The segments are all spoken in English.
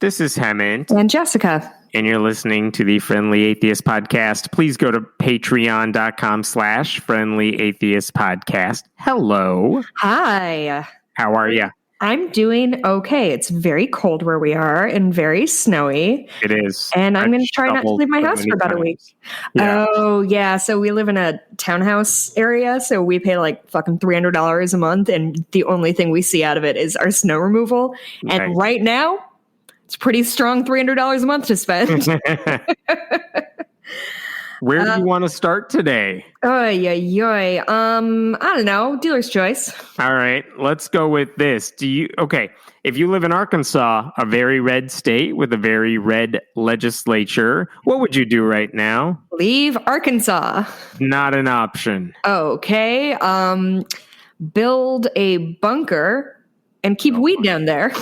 This is Hemant. And Jessica. And you're listening to the Friendly Atheist Podcast. Please go to patreon.com/Friendly Atheist Podcast. Hello. Hi. How are you? I'm doing okay. It's very cold where we are and very snowy. It is. And I'm going to try not to leave my house for about a week. Yeah. Oh, yeah. So we live in a townhouse area. So we pay like fucking $300 a month. And the only thing we see out of it is our snow removal. Nice. And right now, it's pretty strong $300 a month to spend. Where do you want to start today? I don't know. Dealer's choice. All right. Let's go with this. If you live in Arkansas, a very red state with a very red legislature, what would you do right now? Leave Arkansas. Not an option. Okay. Build a bunker and keep weed down there.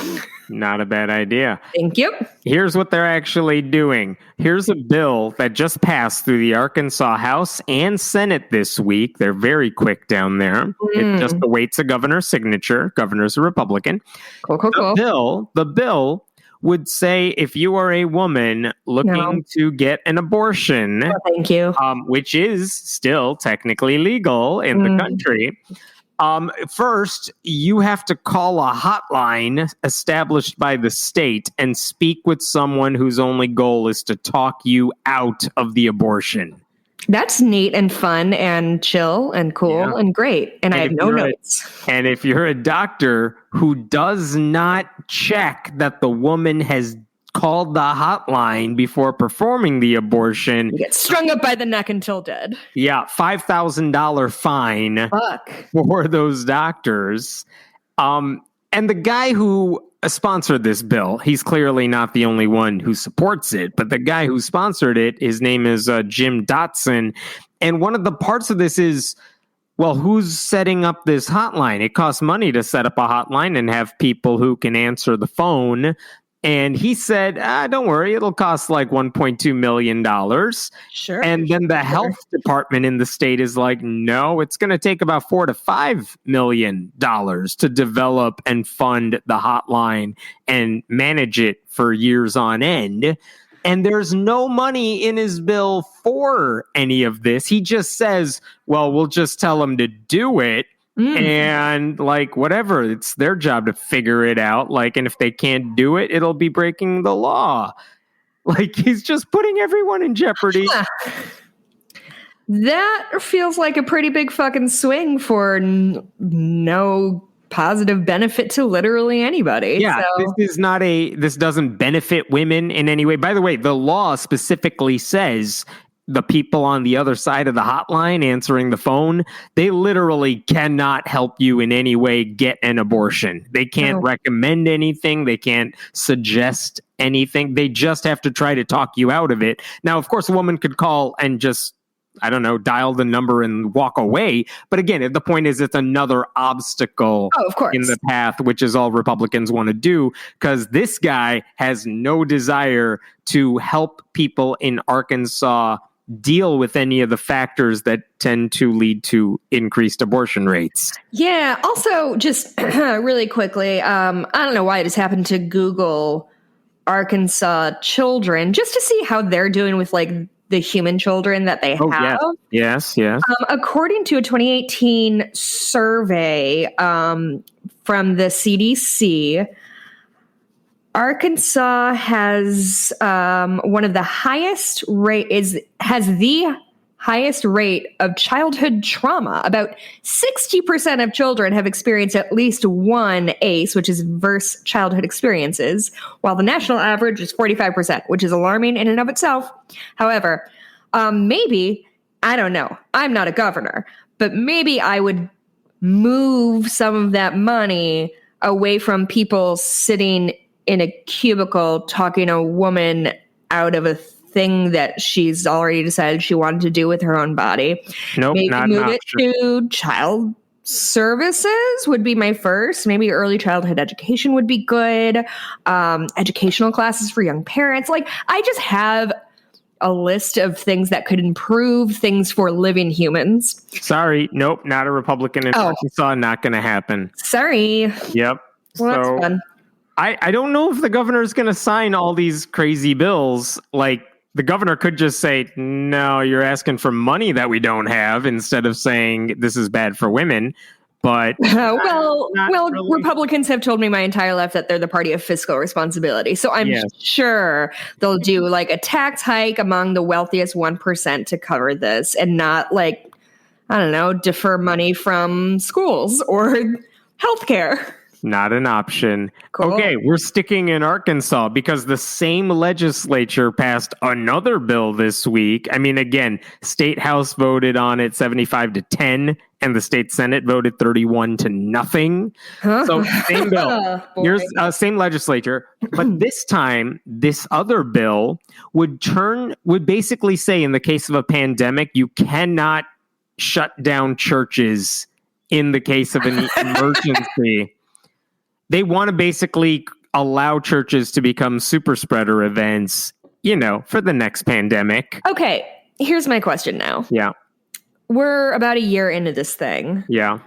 Not a bad idea. Thank you. Here's what they're actually doing. Here's a bill that just passed through the Arkansas House and Senate this week. They're very quick down there. It just awaits a governor's signature. Governor's a Republican. Cool. The bill would say if you are a woman looking to get an abortion, thank you, which is still technically legal in the country, first, you have to call a hotline established by the state and speak with someone whose only goal is to talk you out of the abortion. That's neat and fun and chill and cool and great. And I have no notes. And if you're a doctor who does not check that the woman has called the hotline before performing the abortion, you get strung up by the neck until dead. Yeah, $5,000 fine for those doctors. And the guy who sponsored this bill, he's clearly not the only one who supports it, but the guy who sponsored it, his name is Jim Dotson. And one of the parts of this is, well, who's setting up this hotline? It costs money to set up a hotline and have people who can answer the phone. And he said, don't worry, it'll cost like $1.2 million. Sure. And then the health department in the state is like, no, it's going to take about $4 to $5 million to develop and fund the hotline and manage it for years on end. And there's no money in his bill for any of this. He just says, well, we'll just tell them to do it. And like, whatever, it's their job to figure it out. Like, and if they can't do it, it'll be breaking the law. Like, he's just putting everyone in jeopardy. Yeah. That feels like a pretty big fucking swing for no positive benefit to literally anybody. Yeah, so. This doesn't benefit women in any way. By the way, the law specifically says the people on the other side of the hotline answering the phone, they literally cannot help you in any way get an abortion. They can't recommend anything. They can't suggest anything. They just have to try to talk you out of it. Now, of course, a woman could call and just, dial the number and walk away. But again, the point is it's another obstacle in the path, which is all Republicans want to do, because this guy has no desire to help people in Arkansas deal with any of the factors that tend to lead to increased abortion rates. Yeah. Also, just really quickly, I don't know why I just happened to Google Arkansas children just to see how they're doing with like the human children that they have. Yes. According to a 2018 survey from the CDC, Arkansas has one of the highest has the highest rate of childhood trauma. About 60% of children have experienced at least one ACE, which is adverse childhood experiences, while the national average is 45%, which is alarming in and of itself. However, maybe, I don't know, I'm not a governor, but maybe I would move some of that money away from people sitting in a cubicle talking a woman out of a thing that she's already decided she wanted to do with her own body. Nope, maybe not move it to child services would be my first. Maybe early childhood education would be good. Educational classes for young parents. Like, I just have a list of things that could improve things for living humans. Sorry. Nope. Not a Republican in Arkansas. Not going to happen. Sorry. Yep. Well, that's fun. I don't know if the governor is going to sign all these crazy bills. Like, the governor could just say, no, you're asking for money that we don't have, instead of saying this is bad for women. But well, really. Republicans have told me my entire life that they're the party of fiscal responsibility. So I'm sure they'll do like a tax hike among the wealthiest 1% to cover this, and not like, I don't know, defer money from schools or healthcare. Not an option. Cool. Okay, we're sticking in Arkansas because the same legislature passed another bill this week. I mean, again, state house voted on it 75-10, and the state Senate voted 31-0. So same bill. Here's same legislature, but this time, this other bill would basically say, in the case of a pandemic, you cannot shut down churches in the case of an emergency. They want to basically allow churches to become super spreader events, for the next pandemic. Okay, here's my question now. Yeah. We're about a year into this thing. Yeah.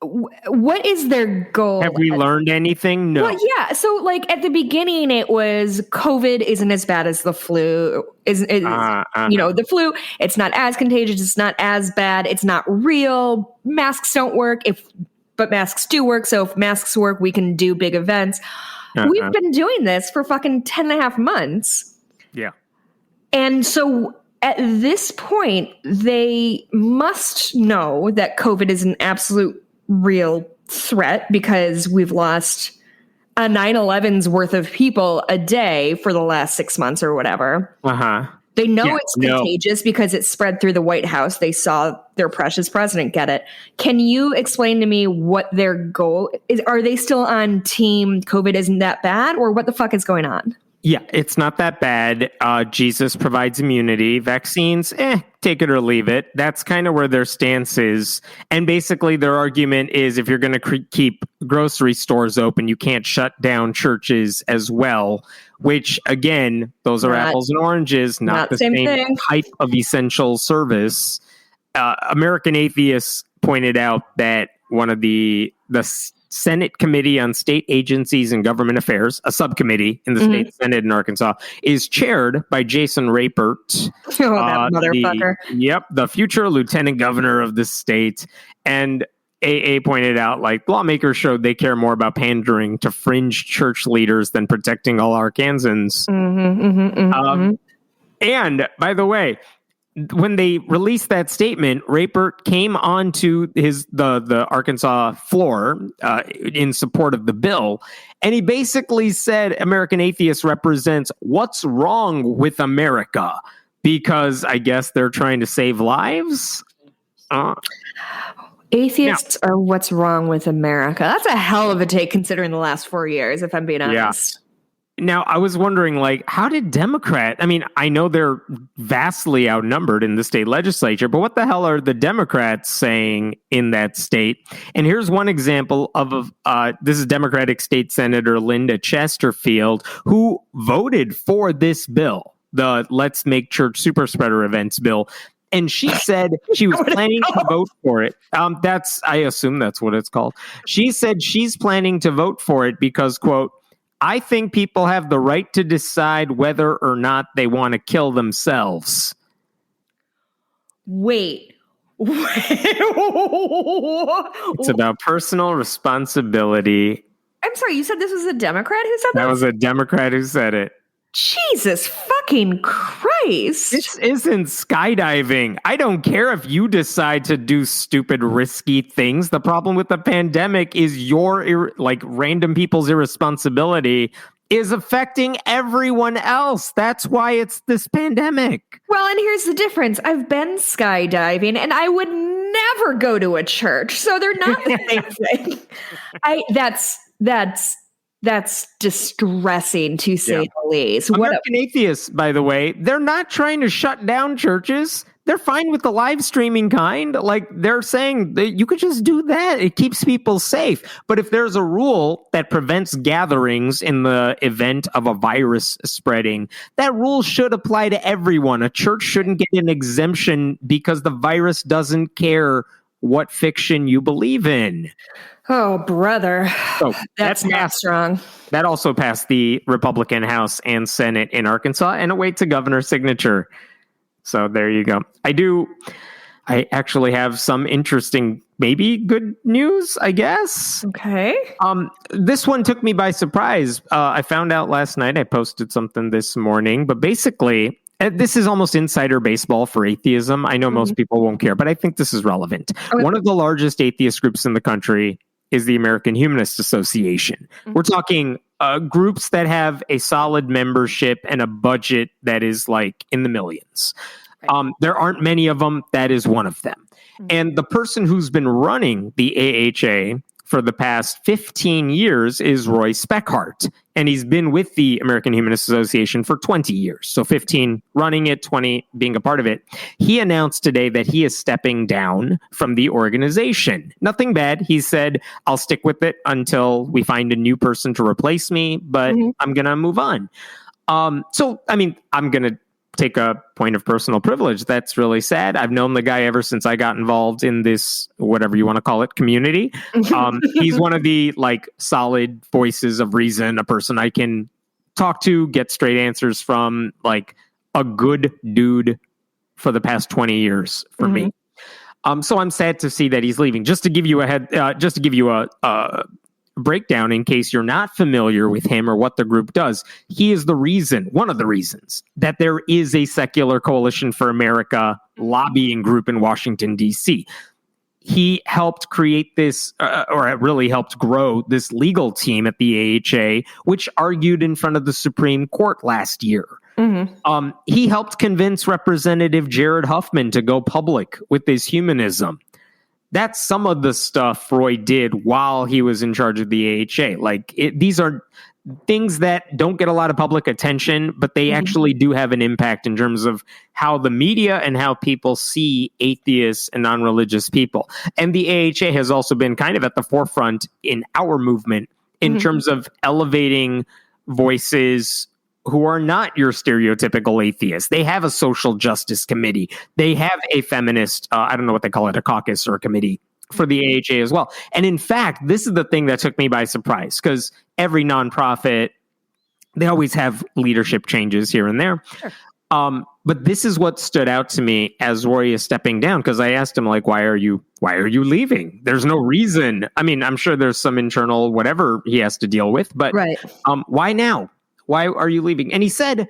What is their goal? Have we learned anything? No. Well, yeah. So, like, at the beginning, it was COVID isn't as bad as the flu. The flu, it's not as contagious. It's not as bad. It's not real. Masks don't work. But masks do work. So if masks work, we can do big events. We've been doing this for fucking 10.5 months. Yeah. And so at this point, they must know that COVID is an absolute real threat, because we've lost a 9/11's worth of people a day for the last 6 months or whatever. They know it's contagious because it spread through the White House. They saw their precious president get it. Can you explain to me what their goal is? Are they still on team COVID isn't that bad, or what the fuck is going on? Yeah, it's not that bad. Jesus provides immunity. Vaccines, take it or leave it. That's kind of where their stance is. And basically their argument is, if you're going to keep grocery stores open, you can't shut down churches as well, which, again, those are apples and oranges, not the same type of essential service. American Atheists pointed out that one of the Senate Committee on State Agencies and Government Affairs, a subcommittee in the state Senate in Arkansas, is chaired by Jason Rapert. Oh, that motherfucker. The future lieutenant governor of the state. And AA pointed out, like, lawmakers showed they care more about pandering to fringe church leaders than protecting all Arkansans. And, by the way, when they released that statement, Rapert came onto the Arkansas floor in support of the bill, and he basically said American Atheists represents what's wrong with America, because I guess they're trying to save lives. Atheists are what's wrong with America. That's a hell of a take, considering the last 4 years, if I'm being honest. Yeah. Now, I was wondering, like, how did I know they're vastly outnumbered in the state legislature, but what the hell are the Democrats saying in that state? And here's one example of this is Democratic State Senator Linda Chesterfield, who voted for this bill, the Let's Make Church Super Spreader Events bill. And she said she was planning to vote for it. I assume that's what it's called. She said she's planning to vote for it because, quote, I think people have the right to decide whether or not they want to kill themselves. Wait. It's about personal responsibility. I'm sorry, you said this was a Democrat who said that? That was a Democrat who said it. Jesus fucking Christ. This isn't skydiving. I don't care if you decide to do stupid, risky things. The problem with the pandemic is your, random people's irresponsibility is affecting everyone else. That's why it's this pandemic. Well, and here's the difference. I've been skydiving, and I would never go to a church. So they're not the same thing. That's distressing, to say the least. American Atheists, by the way, they're not trying to shut down churches. They're fine with the live streaming kind. Like, they're saying that you could just do that. It keeps people safe. But if there's a rule that prevents gatherings in the event of a virus spreading, that rule should apply to everyone. A church shouldn't get an exemption because the virus doesn't care what fiction you believe in. Oh, brother. So That's not strong. That also passed the Republican House and Senate in Arkansas and awaits a governor's signature. So there you go. I actually have some interesting, maybe good news, I guess. Okay. This one took me by surprise. I found out last night. I posted something this morning, but basically, this is almost insider baseball for atheism. I know most people won't care, but I think this is relevant. Okay. One of the largest atheist groups in the country is the American Humanist Association. We're talking groups that have a solid membership and a budget that is like in the millions. Right. There aren't many of them. That is one of them. And the person who's been running the AHA for the past 15 years is Roy Speckhart. And he's been with the American Humanist Association for 20 years. So 15 running it, 20 being a part of it. He announced today that he is stepping down from the organization. Nothing bad. He said, I'll stick with it until we find a new person to replace me, but I'm going to move on. I'm going to take a point of personal privilege. That's really sad. I've known the guy ever since I got involved in this, whatever you want to call it, community. He's one of the solid voices of reason, a person I can talk to, get straight answers from, like a good dude for the past 20 years for me. So I'm sad to see that he's leaving. Just to give you a breakdown in case you're not familiar with him or what the group does. He is one of the reasons that there is a Secular Coalition for America lobbying group in Washington, D.C. He helped create this, or really helped grow this legal team at the AHA, which argued in front of the Supreme Court last year. He helped convince Representative Jared Huffman to go public with his humanism. That's some of the stuff Roy did while he was in charge of the AHA. These are things that don't get a lot of public attention, but they actually do have an impact in terms of how the media and how people see atheists and non-religious people. And the AHA has also been kind of at the forefront in our movement in terms of elevating voices who are not your stereotypical atheists. They have a social justice committee. They have a feminist, I don't know what they call it, a caucus or a committee for the AHA as well. And in fact, this is the thing that took me by surprise, because every nonprofit, they always have leadership changes here and there. Sure. But this is what stood out to me as Roy is stepping down, because I asked him, why are you leaving? There's no reason. I mean, I'm sure there's some internal whatever he has to deal with, but why now? Why are you leaving? And he said,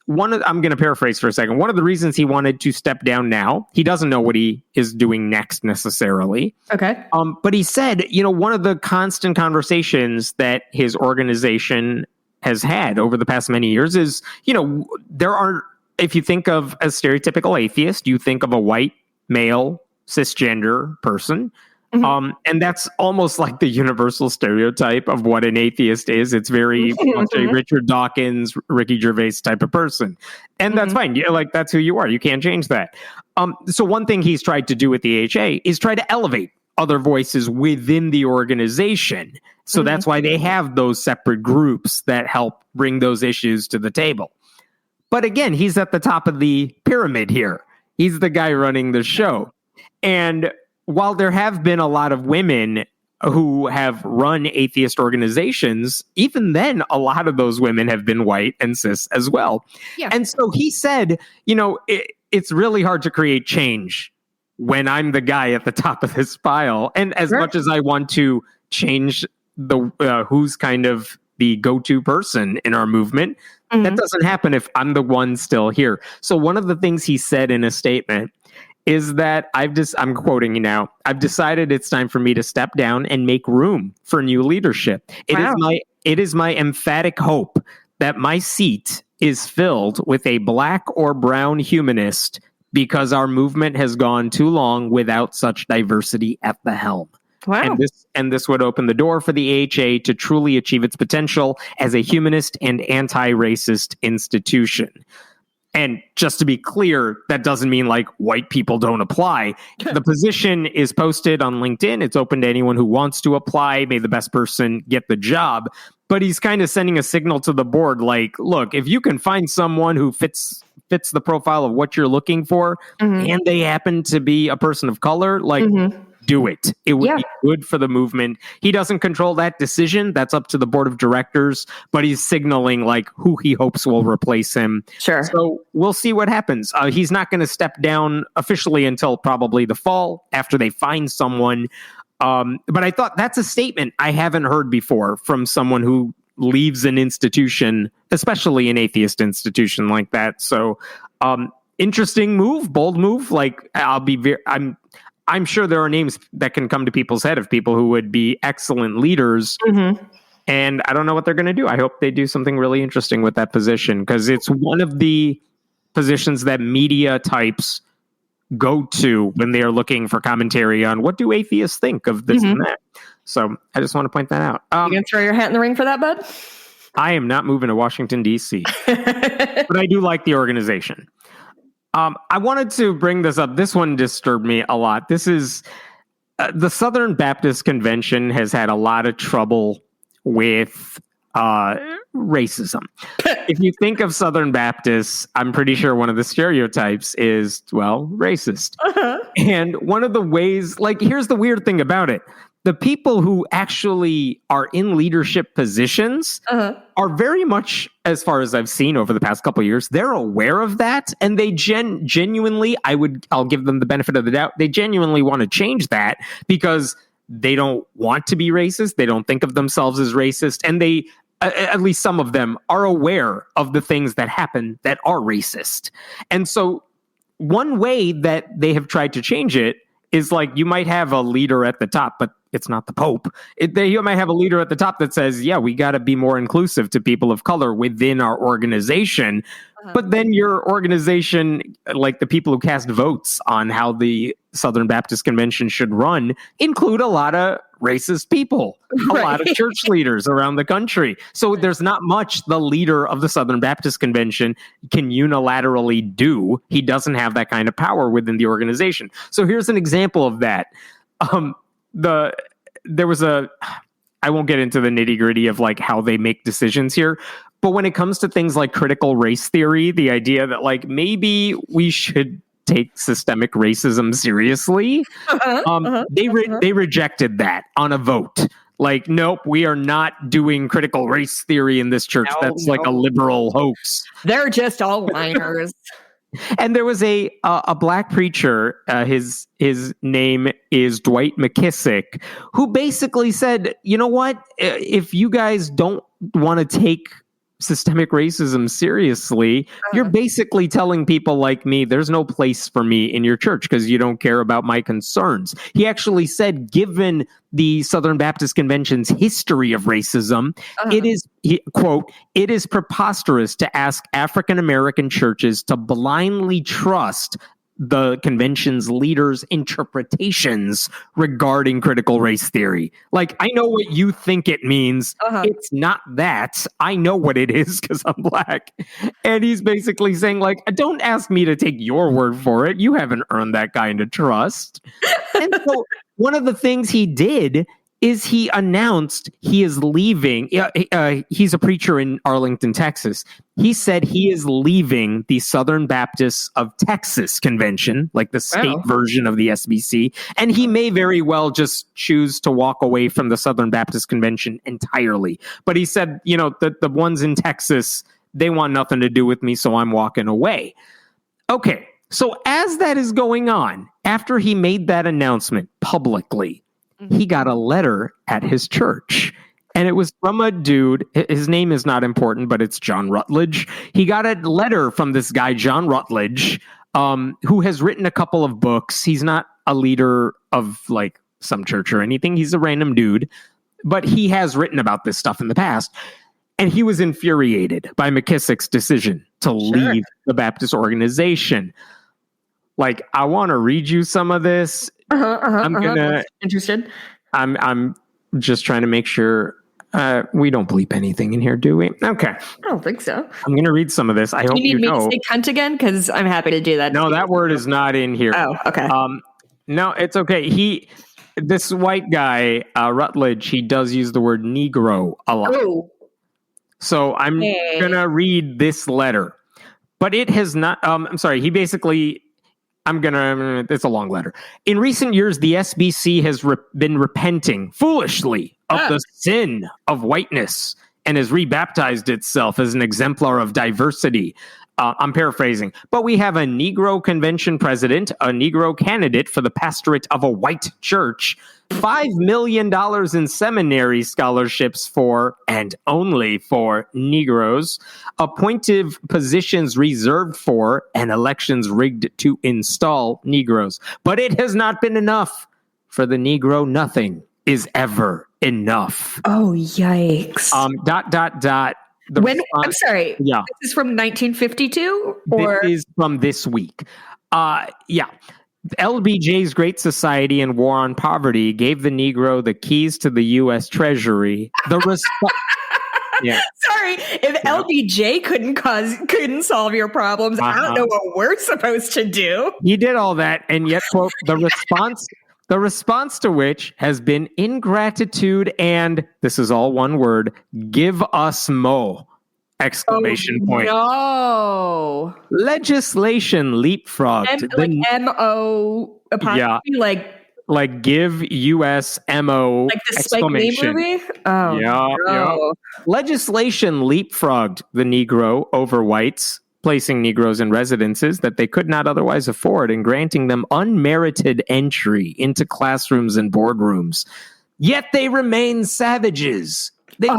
I'm going to paraphrase for a second. One of the reasons he wanted to step down now, he doesn't know what he is doing next necessarily. Okay. But he said, one of the constant conversations that his organization has had over the past many years is, if you think of a stereotypical atheist, you think of a white, male, cisgender person. And that's almost like the universal stereotype of what an atheist is. It's very much a Richard Dawkins, Ricky Gervais type of person. And that's fine. That's who you are. You can't change that. So one thing he's tried to do with the AHA is try to elevate other voices within the organization. So that's why they have those separate groups that help bring those issues to the table. But again, he's at the top of the pyramid here. He's the guy running the show. And while there have been a lot of women who have run atheist organizations, even then, a lot of those women have been white and cis as well. Yeah. And so he said, it's really hard to create change when I'm the guy at the top of this pile. And as much as I want to change the who's kind of the go-to person in our movement, that doesn't happen if I'm the one still here. So one of the things he said in a statement is that I'm quoting you now, I've decided it's time for me to step down and make room for new leadership. It is my emphatic hope that my seat is filled with a black or brown humanist, because our movement has gone too long without such diversity at the helm. Wow. And this would open the door for the AHA to truly achieve its potential as a humanist and anti-racist institution. And just to be clear, that doesn't mean white people don't apply. The position is posted on LinkedIn. It's open to anyone who wants to apply. May the best person get the job. But he's kind of sending a signal to the board, look, if you can find someone who fits the profile of what you're looking for, and they happen to be a person of color, do it. It would be good for the movement. He doesn't control that decision. That's up to the board of directors, but he's signaling like who he hopes will replace him. Sure. So we'll see what happens. He's not going to step down officially until probably the fall after they find someone. But I thought that's a statement I haven't heard before from someone who leaves an institution, especially an atheist institution like that. So, interesting move, bold move. Like I'm sure there are names that can come to people's head of people who would be excellent leaders. Mm-hmm. And I don't know what they're going to do. I hope they do something really interesting with that position, because it's one of the positions that media types go to when they are looking for commentary on what do atheists think of this and that. So I just want to point that out. You going to throw your hat in the ring for that, bud? I am not moving to Washington, D.C., but I do like the organization. I wanted to bring this up. This one disturbed me a lot. This is the Southern Baptist Convention has had a lot of trouble with racism. If you think of Southern Baptists, I'm pretty sure one of the stereotypes is, well, racist. And one of the ways, like, here's the weird thing about it. The people who actually are in leadership positions are very much, as far as I've seen over the past couple of years, they're aware of that. And they genuinely, I'll give them the benefit of the doubt. They genuinely want to change that because they don't want to be racist. They don't think of themselves as racist. And they, at least some of them, are aware of the things that happen that are racist. And so one way that they have tried to change it is like, you might have a leader at the top, but it's not the Pope. You might have a leader at the top that says, yeah, we got to be more inclusive to people of color within our organization. But then your organization, like the people who cast votes on how the Southern Baptist Convention should run, include a lot of racist people, a lot of church leaders around the country. So there's not much the leader of the Southern Baptist Convention can unilaterally do. He doesn't have that kind of power within the organization. So here's an example of that. There was I won't get into the nitty gritty of like how they make decisions here, but when it comes to things like critical race theory, the idea that like maybe we should take systemic racism seriously, they rejected that on a vote. Like, nope, we are not doing critical race theory in this church. That's like a liberal hoax. They're just all whiners. And there was a black preacher, his name is Dwight McKissick, who basically said, you know what, if you guys don't want to take systemic racism seriously, you're basically telling people like me, there's no place for me in your church because you don't care about my concerns. He actually said, given the Southern Baptist Convention's history of racism, it is, quote, it is preposterous to ask African American churches to blindly trust the convention's leaders' interpretations regarding critical race theory. Like, I know what you think it means. It's not that. I know what it is because I'm black. And he's basically saying, like, don't ask me to take your word for it. You haven't earned that kind of trust. And so one of the things he did is he announced he is leaving. He's a preacher in Arlington, Texas. He said he is leaving the Southern Baptists of Texas Convention, like the state version of the SBC. And he may very well just choose to walk away from the Southern Baptist Convention entirely. But he said, you know, the ones in Texas, they want nothing to do with me, so I'm walking away. Okay, so as that is going on, after he made that announcement publicly, he got a letter at his church, and it was from a dude. His name is not important, but it's John Rutledge. He got a letter from this guy, John Rutledge, who has written a couple of books. He's not a leader of like some church or anything. He's a random dude, but he has written about this stuff in the past. And he was infuriated by McKissick's decision to leave the Baptist organization. Like, I want to read you some of this. I'm interested. I'm just trying to make sure we don't bleep anything in here, do we? Okay. I don't think so. I'm going to read some of this. I hope you know. You need me to say cunt again? Because I'm happy to do that. No, that word is not in here. Oh, okay. No, it's okay. This white guy, Rutledge, he does use the word Negro a lot. Oh. So I'm going to read this letter. But it has not, I'm sorry, he basically It's a long letter. In recent years, the SBC has been repenting foolishly of the sin of whiteness and has rebaptized itself as an exemplar of diversity. I'm paraphrasing, but we have a Negro convention president, a Negro candidate for the pastorate of a white church, $5 million in seminary scholarships for and only for Negroes, appointive positions reserved for and elections rigged to install Negroes. But it has not been enough. For the Negro, nothing is ever enough. Oh, yikes. I'm sorry. Yeah. This is from 1952? Or? This is from this week. LBJ's Great Society and War on Poverty gave the Negro the keys to the U.S. Treasury. Yeah. Sorry, if LBJ couldn't solve your problems, I don't know what we're supposed to do. He did all that, and yet, quote, the response to which has been ingratitude and, this is all one word, give us mo! Exclamation point. No. Legislation leapfrogged. M-O apostrophe, like give US MO like the Spike Lee movie? Oh, yeah, no. Yeah. Legislation leapfrogged the Negro over whites, placing Negroes in residences that they could not otherwise afford and granting them unmerited entry into classrooms and boardrooms. Yet they remain savages. They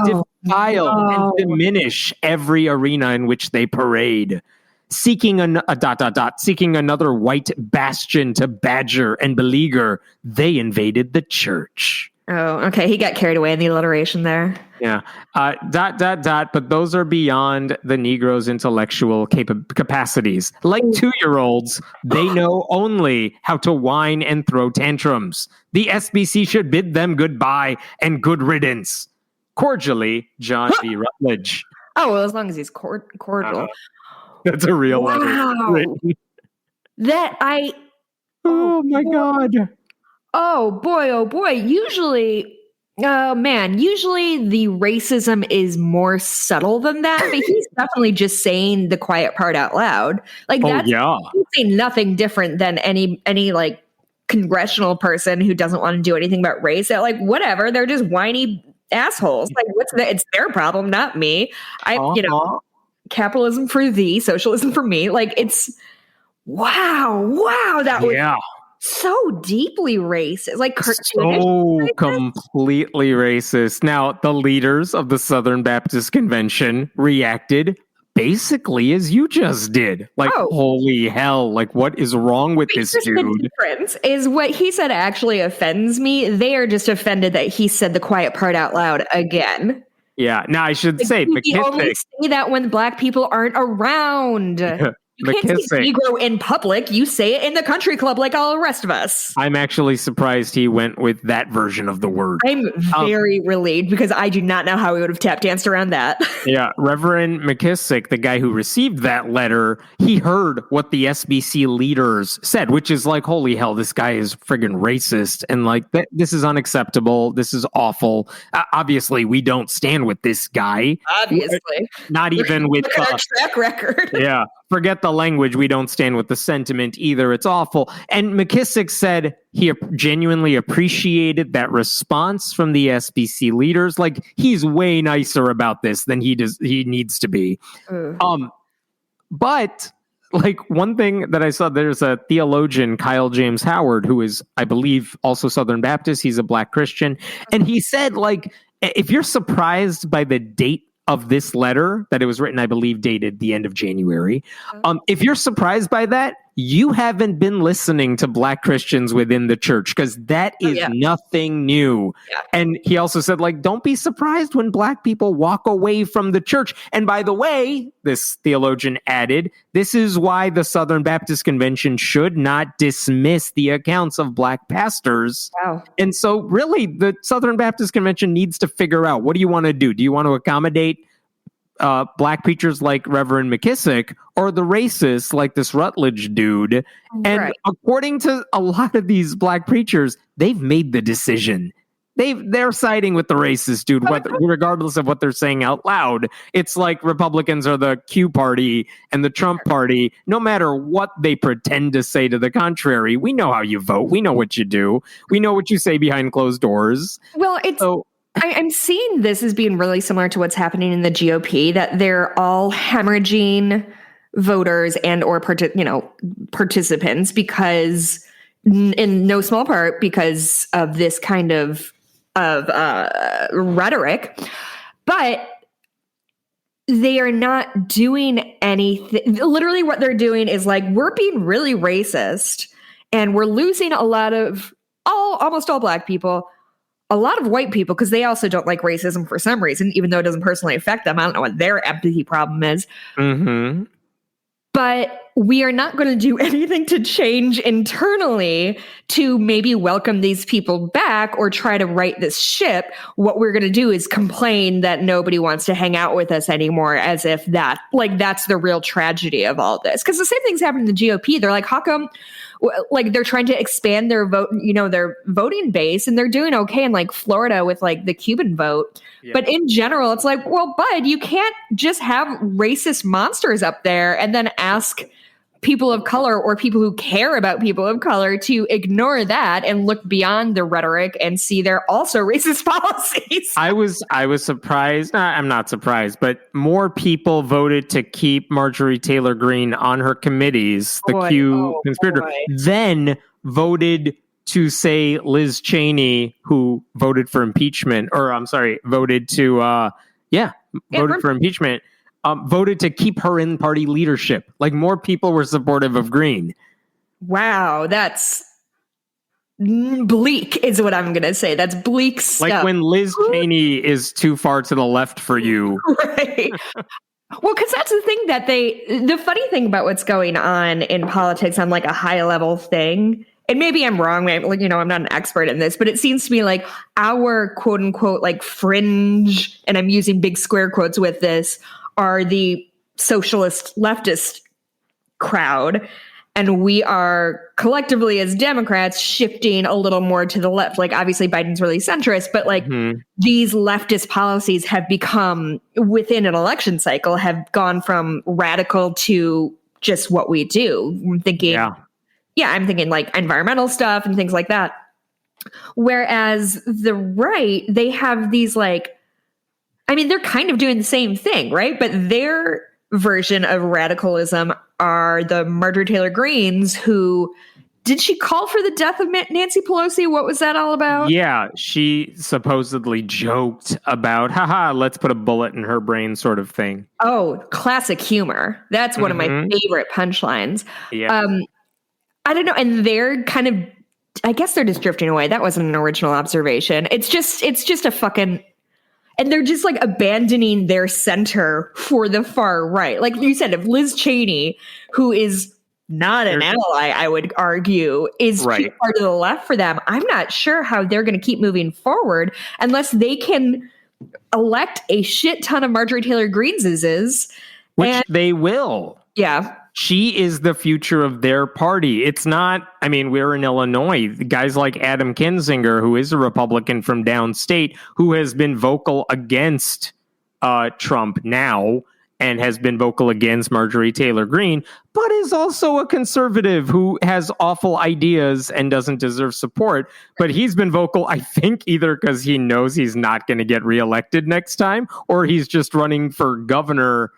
defile and diminish every arena in which they parade. Seeking seeking another white bastion to badger and beleaguer, they invaded the church. Oh, okay. He got carried away in the alliteration there. Yeah. But those are beyond the Negro's intellectual capacities. Like 2-year-olds, they know only how to whine and throw tantrums. The SBC should bid them goodbye and good riddance. Cordially, John B. Rutledge. Oh, well, as long as he's cordial. That's a real letter. Oh my God. Oh boy. Usually the racism is more subtle than that, but he's definitely just saying the quiet part out loud. Like he's saying nothing different than any like congressional person who doesn't want to do anything about race. They're like, whatever, they're just whiny assholes. Like it's their problem, not me. Capitalism for thee, socialism for me. Like it's wow, that was so deeply racist, like so completely racist. Now, the leaders of the Southern Baptist Convention reacted basically as you just did. Like, holy hell, like what is wrong with this dude? The difference is what he said actually offends me. They are just offended that he said the quiet part out loud again. Yeah. Now I should say McKissick. You only say that when Black people aren't around. You can't say Negro in public. You say it in the country club like all the rest of us. I'm actually surprised he went with that version of the word. I'm very relieved because I do not know how he would have tap danced around that. Yeah. Reverend McKissick, the guy who received that letter, he heard what the SBC leaders said, which is like, holy hell, this guy is friggin' racist. And like, this is unacceptable. This is awful. Obviously, we don't stand with this guy. Obviously. Not even with our track record. Yeah. Forget the language. We don't stand with the sentiment either. It's awful. And McKissick said he genuinely appreciated that response from the SBC leaders. Like he's way nicer about this than he needs to be. But like one thing that I saw, there's a theologian, Kyle James Howard, who is, I believe, also Southern Baptist. He's a Black Christian. And he said, like, if you're surprised by the date of this letter, that it was written, I believe, dated the end of January. If you're surprised by that, you haven't been listening to Black Christians within the church, because that is nothing new. Yeah. And he also said, like, don't be surprised when Black people walk away from the church. And by the way, this theologian added, this is why the Southern Baptist Convention should not dismiss the accounts of Black pastors. Wow. And so really, the Southern Baptist Convention needs to figure out, what do you want to do? Do you want to accommodate Black preachers like Reverend McKissick, or the racists like this Rutledge dude? And according to a lot of these Black preachers, they've made the decision. They're siding with the racists, dude, regardless of what they're saying out loud. It's like Republicans are the Q party and the Trump party. No matter what they pretend to say to the contrary, we know how you vote. We know what you do. We know what you say behind closed doors. Well, I'm seeing this as being really similar to what's happening in the GOP, that they're all hemorrhaging voters and or participants because, in no small part, because of this kind of rhetoric, but they are not doing anything. Literally what they're doing is like, we're being really racist and we're losing a lot of almost all Black people, a lot of white people, because they also don't like racism for some reason, even though it doesn't personally affect them. I don't know what their empathy problem is. Mm-hmm. But we are not going to do anything to change internally to maybe welcome these people back or try to right this ship. What we're going to do is complain that nobody wants to hang out with us anymore, as if that's the real tragedy of all this. Because the same thing's happening in the GOP. They're like, how come? Like, they're trying to expand their their voting base, and they're doing okay in like Florida with like the Cuban vote. Yeah. But in general, it's like, well, bud, you can't just have racist monsters up there and then ask people of color or people who care about people of color to ignore that and look beyond the rhetoric and see they're also racist policies. I was surprised. I'm not surprised, but more people voted to keep Marjorie Taylor Greene on her committees, the Q conspirator, then voted to say Liz Cheney, who voted for impeachment, voted for impeachment, voted to keep her in party leadership. Like, more people were supportive of Greene. Wow, that's bleak is what I'm going to say. That's bleak stuff. Like when Liz Cheney is too far to the left for you. Right. Well, because that's the thing that the funny thing about what's going on in politics on like a high level thing, and maybe I'm wrong, I'm not an expert in this, but it seems to me like our quote unquote like fringe, and I'm using big square quotes with this, are the socialist leftist crowd. And we are collectively as Democrats shifting a little more to the left. Like, obviously Biden's really centrist, but like these leftist policies have become, within an election cycle, have gone from radical to just what we do. I'm thinking like environmental stuff and things like that. Whereas the right, they have these like, I mean, they're kind of doing the same thing, right? But their version of radicalism are the Marjorie Taylor Greenes, who, did she call for the death of Nancy Pelosi? What was that all about? Yeah, she supposedly joked about, let's put a bullet in her brain sort of thing. Oh, classic humor. That's one of my favorite punchlines. Yeah. I don't know. And they're kind of, I guess they're just drifting away. That wasn't an original observation. It's just a fucking... And they're just like abandoning their center for the far right. Like you said, if Liz Cheney, who is not an ally, I would argue, is too far to the left for them, I'm not sure how they're going to keep moving forward unless they can elect a shit ton of Marjorie Taylor Greenes. Which they will. Yeah. She is the future of their party. It's not, I mean, we're in Illinois. Guys like Adam Kinzinger, who is a Republican from downstate, who has been vocal against Trump now and has been vocal against Marjorie Taylor Greene, but is also a conservative who has awful ideas and doesn't deserve support. But he's been vocal, I think, either because he knows he's not going to get reelected next time, or he's just running for governor.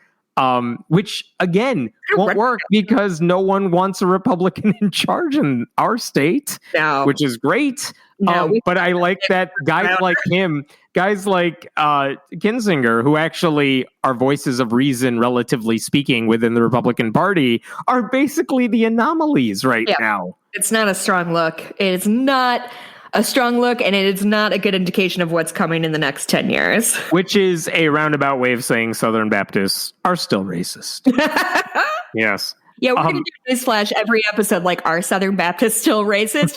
Which again won't work because no one wants a Republican in charge in our state, which is great. But I like that guys like him, guys like Kinzinger, who actually are voices of reason, relatively speaking, within the Republican Party, are basically the anomalies now. It's not a strong look. It is not a strong look, and it is not a good indication of what's coming in the next 10 years. Which is a roundabout way of saying Southern Baptists are still racist. Yes. Yeah, we're going to do this flash every episode, like, are Southern Baptists still racist?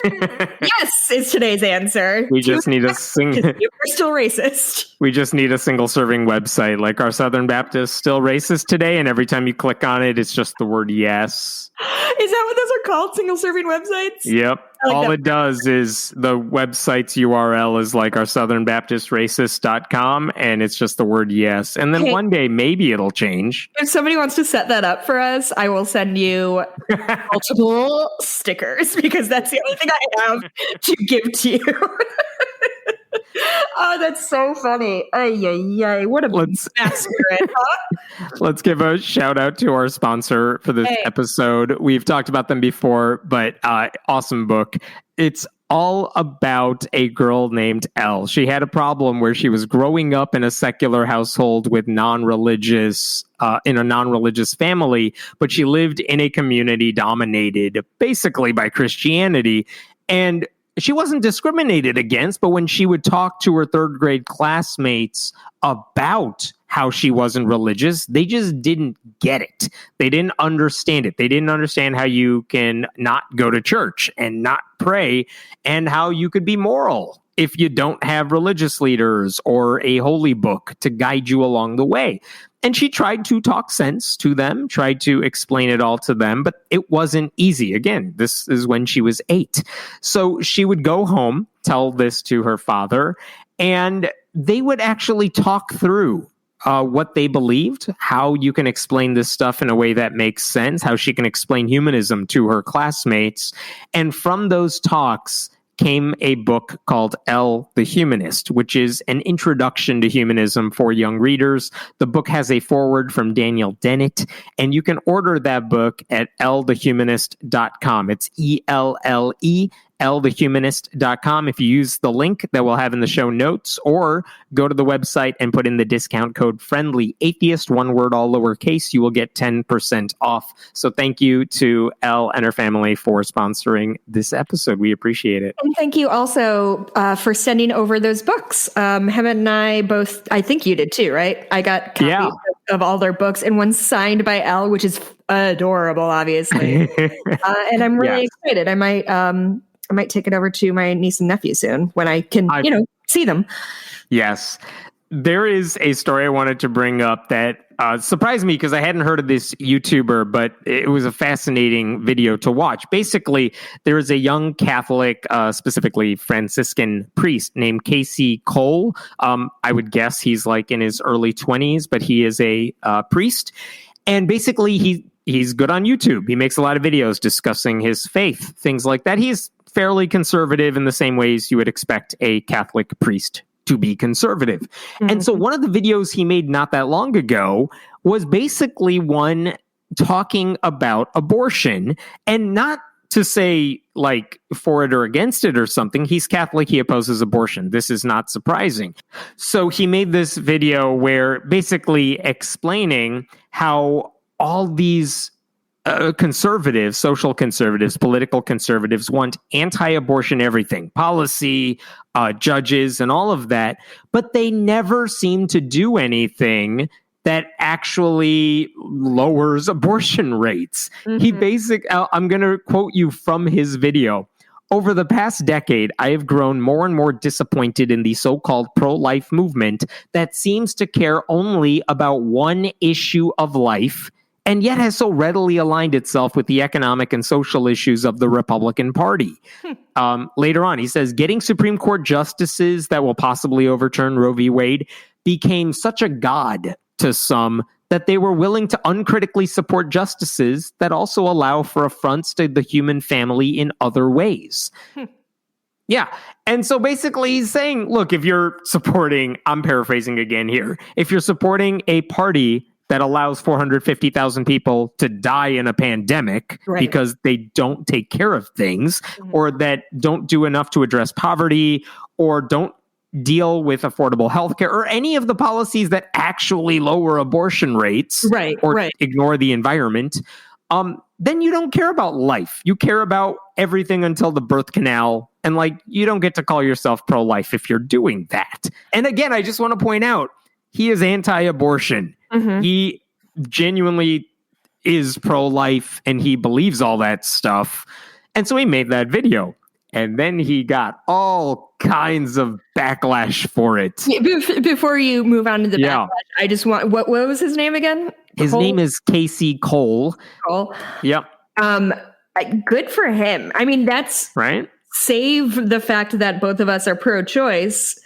Yes, is today's answer. We just need a single... We're still racist. We just need a single serving website. Like, are Southern Baptists still racist today? And every time you click on it, it's just the word yes. Is that what those are called? Single serving websites? Yep. all it does is the website's URL is like our southernbaptistracist.com, and it's just the word yes. And then one day maybe it'll change. If somebody wants to set that up for us, I will send you multiple stickers because that's the only thing I have to give to you. Oh, that's so funny. Ay. What a masquerade, huh? Let's give a shout out to our sponsor for this episode. We've talked about them before, but awesome book. It's all about a girl named Elle. She had a problem where she was growing up in a secular household with in a non-religious family, but she lived in a community dominated basically by Christianity. And she wasn't discriminated against, but when she would talk to her third grade classmates about how she wasn't religious, they just didn't get it. They didn't understand it. They didn't understand how you can not go to church and not pray, and how you could be moral if you don't have religious leaders or a holy book to guide you along the way. And she tried to talk sense to them, tried to explain it all to them, but it wasn't easy. Again, this is when she was 8. So she would go home, tell this to her father, and they would actually talk through what they believed, how you can explain this stuff in a way that makes sense, how she can explain humanism to her classmates. And from those talks came a book called Elle the Humanist, which is an introduction to humanism for young readers. The book has a foreword from Daniel Dennett, and you can order that book at ellethehumanist.com. It's ELLE, ellethehumanist.com. If you use the link that we'll have in the show notes, or go to the website and put in the discount code friendly atheist, one word, all lowercase, you will get 10% off. So thank you to Elle and her family for sponsoring this episode. We appreciate it. And thank you also for sending over those books. Hammond and I both, I think you did too, right? I got copies of all their books, and one signed by Elle, which is adorable, obviously. And I'm really excited. I might take it over to my niece and nephew soon when I can, see them. Yes. There is a story I wanted to bring up that surprised me because I hadn't heard of this YouTuber, but it was a fascinating video to watch. Basically, there is a young Catholic, specifically Franciscan priest named Casey Cole. I would guess he's like in his early 20s, but he is a priest. And basically, he's good on YouTube. He makes a lot of videos discussing his faith, things like that. He's fairly conservative in the same ways you would expect a Catholic priest to be conservative. Mm-hmm. And so one of the videos he made not that long ago was basically one talking about abortion, and not to say like for it or against it or something. He's Catholic. He opposes abortion. This is not surprising. So he made this video where basically explaining how all these conservatives, social conservatives, political conservatives want anti-abortion everything, policy, judges, and all of that, but they never seem to do anything that actually lowers abortion rates. Mm-hmm. I'm going to quote you from his video. Over the past decade, I have grown more and more disappointed in the so-called pro-life movement that seems to care only about one issue of life, and yet has so readily aligned itself with the economic and social issues of the Republican Party. Later on, he says, getting Supreme Court justices that will possibly overturn Roe v. Wade became such a god to some that they were willing to uncritically support justices that also allow for affronts to the human family in other ways. Yeah. And so basically he's saying, look, if you're supporting, I'm paraphrasing again here, if you're supporting a party that allows 450,000 people to die in a pandemic because they don't take care of things, or that don't do enough to address poverty, or don't deal with affordable healthcare, or any of the policies that actually lower abortion rates, or ignore the environment, then you don't care about life. You care about everything until the birth canal. And you don't get to call yourself pro-life if you're doing that. And again, I just want to point out, he is anti-abortion. Mm-hmm. He genuinely is pro-life and he believes all that stuff. And so he made that video. And then he got all kinds of backlash for it. Before you move on to the backlash, I just want, what was his name again? His name is Casey Cole. Cole? Yep. Good for him. I mean, that's right. Save the fact that both of us are pro-choice.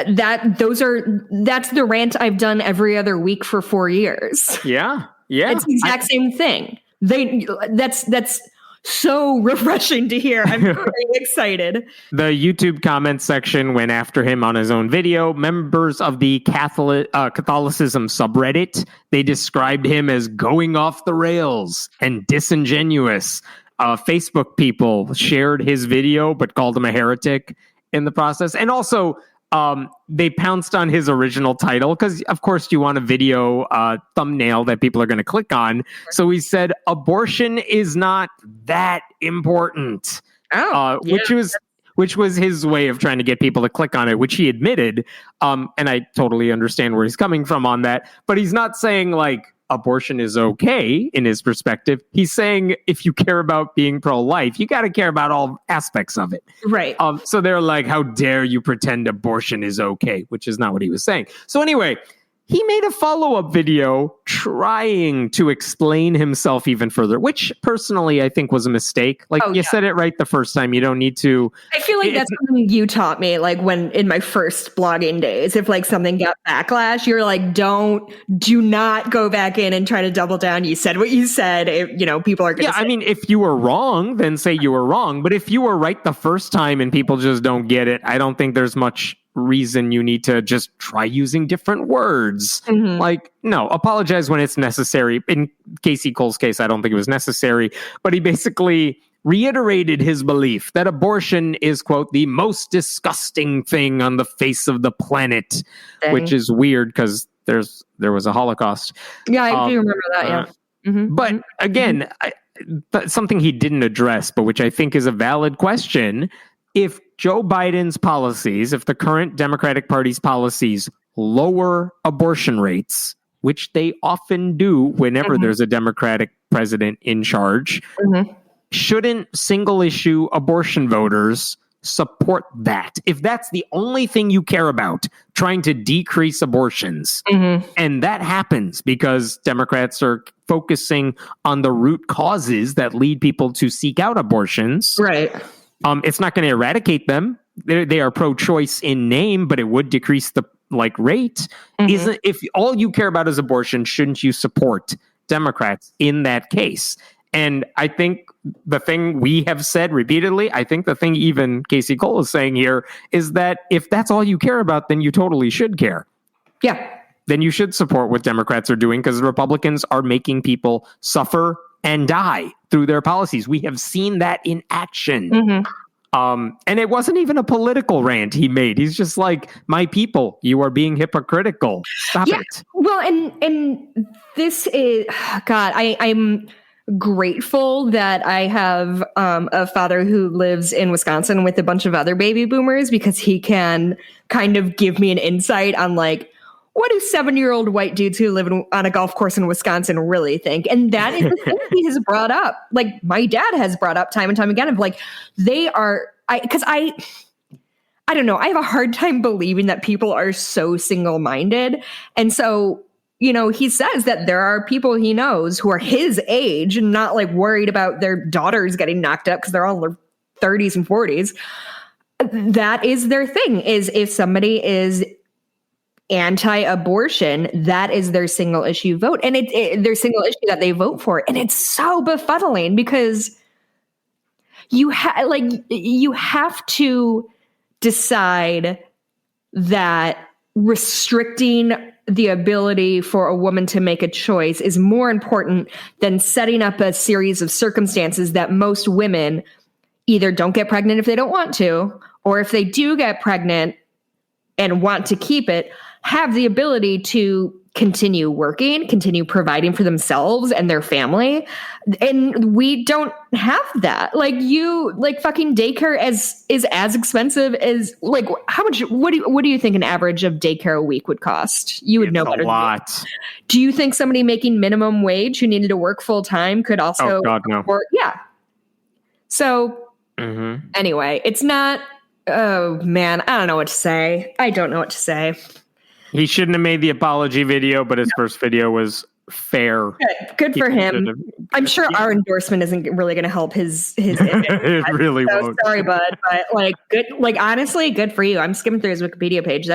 That's the rant I've done every other week for 4 years. Yeah. Yeah. It's the exact same thing. That's so refreshing to hear. I'm very excited. The YouTube comment section went after him on his own video. Members of the Catholicism subreddit, they described him as going off the rails and disingenuous. Facebook people shared his video but called him a heretic in the process. And also, they pounced on his original title because, of course, you want a video thumbnail that people are going to click on. So he said, "Abortion is not that important," which was his way of trying to get people to click on it, which he admitted. And I totally understand where he's coming from on that. But he's not saying like abortion is okay in his perspective. He's saying if you care about being pro-life, you got to care about all aspects of it. Right. So they're like, how dare you pretend abortion is okay, which is not what he was saying. So anyway, he made a follow-up video trying to explain himself even further, which personally I think was a mistake. Like you said it right the first time. You don't need to. I feel like that's something you taught me, like when in my first blogging days, if like something got backlash, you're like, do not go back in and try to double down. You said what you said. People are going to say. I mean, if you were wrong, then say you were wrong. But if you were right the first time and people just don't get it, I don't think there's much reason you need to just try using different words. Like, no, apologize when it's necessary. In Casey Cole's case, I don't think it was necessary, but he basically reiterated his belief that abortion is, quote, the most disgusting thing on the face of the planet. Dang. Which is weird because there was a Holocaust. Yeah, I do remember that. Yeah. But again, something he didn't address, but which I think is a valid question. If Joe Biden's policies, if the current Democratic Party's policies lower abortion rates, which they often do whenever there's a Democratic president in charge, shouldn't single issue abortion voters support that? If that's the only thing you care about, trying to decrease abortions, and that happens because Democrats are focusing on the root causes that lead people to seek out abortions. Right. It's not going to eradicate them. They are pro-choice in name, but it would decrease the rate. If all you care about is abortion, shouldn't you support Democrats in that case? And I think the thing we have said repeatedly, I think the thing even Casey Cole is saying here is that if that's all you care about, then you totally should care. Yeah. Then you should support what Democrats are doing because the Republicans are making people suffer and die through their policies. We have seen that in action. And it wasn't even a political rant he made. He's just like, my people, you are being hypocritical. Stop it. Well, and this is, God, I'm grateful that I have a father who lives in Wisconsin with a bunch of other baby boomers because he can kind of give me an insight on like, what do 7-year-old white dudes who live on a golf course in Wisconsin really think? And that is the thing he has brought up. Like my dad has brought up time and time again of like, they are, I don't know. I have a hard time believing that people are so single-minded. And so, he says that there are people he knows who are his age and not like worried about their daughters getting knocked up because they're all in their 30s and 40s. That is their thing, is if somebody is anti-abortion, that is their single issue vote, and their single issue that they vote for, and it's so befuddling because you have to decide that restricting the ability for a woman to make a choice is more important than setting up a series of circumstances that most women either don't get pregnant if they don't want to, or if they do get pregnant and want to keep it, have the ability to continue working, continue providing for themselves and their family. And we don't have that. Like fucking daycare is as expensive as like how much, what do you think an average of daycare a week would cost? You would know better. A lot. Do you think somebody making minimum wage who needed to work full time could also? Oh God, no. Yeah. So anyway, it's not, oh man, I don't know what to say. I don't know what to say. He shouldn't have made the apology video, but his first video was fair. Good for him. I'm sure our endorsement isn't really going to help his It really won't. Sorry, bud, but like good, like honestly, good for you. I'm skimming through his Wikipedia page.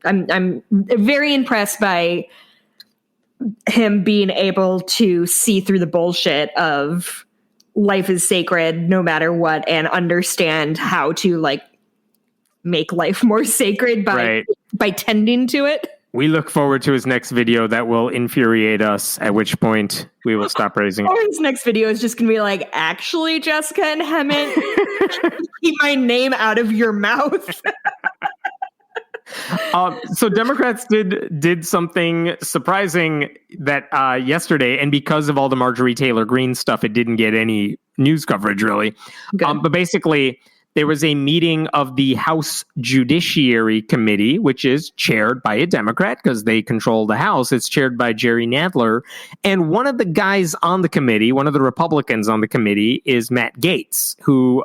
I'm very impressed by him being able to see through the bullshit of life is sacred no matter what, and understand how to like make life more sacred by tending to it. We look forward to his next video that will infuriate us, at which point we will stop raising it. Or his next video is just going to be like, actually, Jessica and Hemmant, keep my name out of your mouth. So Democrats did something surprising that yesterday, and because of all the Marjorie Taylor Greene stuff, it didn't get any news coverage really. But basically, there was a meeting of the House Judiciary Committee, which is chaired by a Democrat because they control the House. It's chaired by Jerry Nadler. And one of the guys on the committee, one of the Republicans on the committee, is Matt Gaetz, who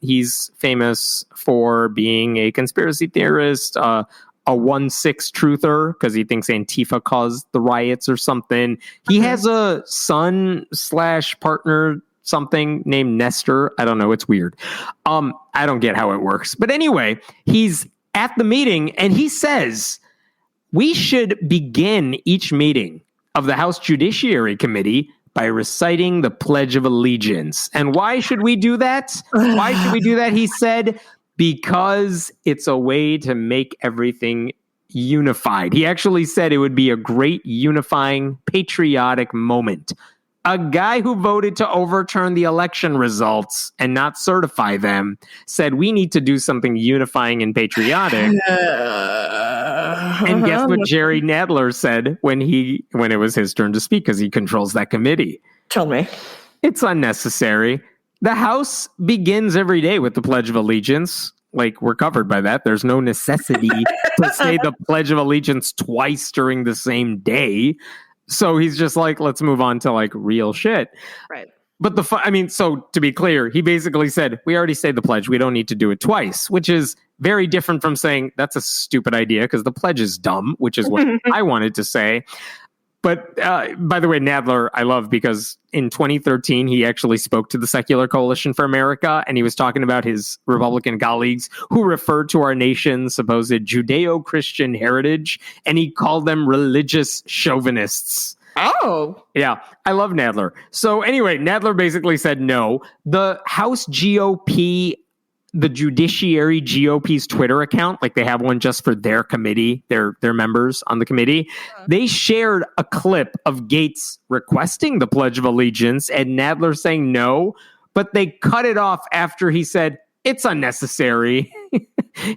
he's famous for being a conspiracy theorist, a 1/6 truther, because he thinks Antifa caused the riots or something. He has a son/partner, something named Nestor. I don't know. It's weird. I don't get how it works. But anyway, he's at the meeting and he says, we should begin each meeting of the House Judiciary Committee by reciting the Pledge of Allegiance. And why should we do that? Why should we do that? He said, because it's a way to make everything unified. He actually said it would be a great unifying patriotic moment. A guy who voted to overturn the election results and not certify them said we need to do something unifying and patriotic. And guess what Jerry Nadler said when it was his turn to speak, because he controls that committee? Tell me. It's unnecessary. The House begins every day with the Pledge of Allegiance. Like, we're covered by that. There's no necessity to say the Pledge of Allegiance twice during the same day. So he's just like, let's move on to like real shit. Right. But so to be clear, he basically said, we already say the pledge. We don't need to do it twice, which is very different from saying that's a stupid idea because the pledge is dumb, which is what I wanted to say. But by the way, Nadler, I love because in 2013, he actually spoke to the Secular Coalition for America, and he was talking about his Republican colleagues who referred to our nation's supposed Judeo-Christian heritage, and he called them religious chauvinists. Oh. Yeah, I love Nadler. So anyway, Nadler basically said no. The House GOP, the Judiciary GOP's Twitter account, like they have one just for their committee, their members on the committee, they shared a clip of Gaetz requesting the Pledge of Allegiance and Nadler saying no, but they cut it off after he said, it's unnecessary.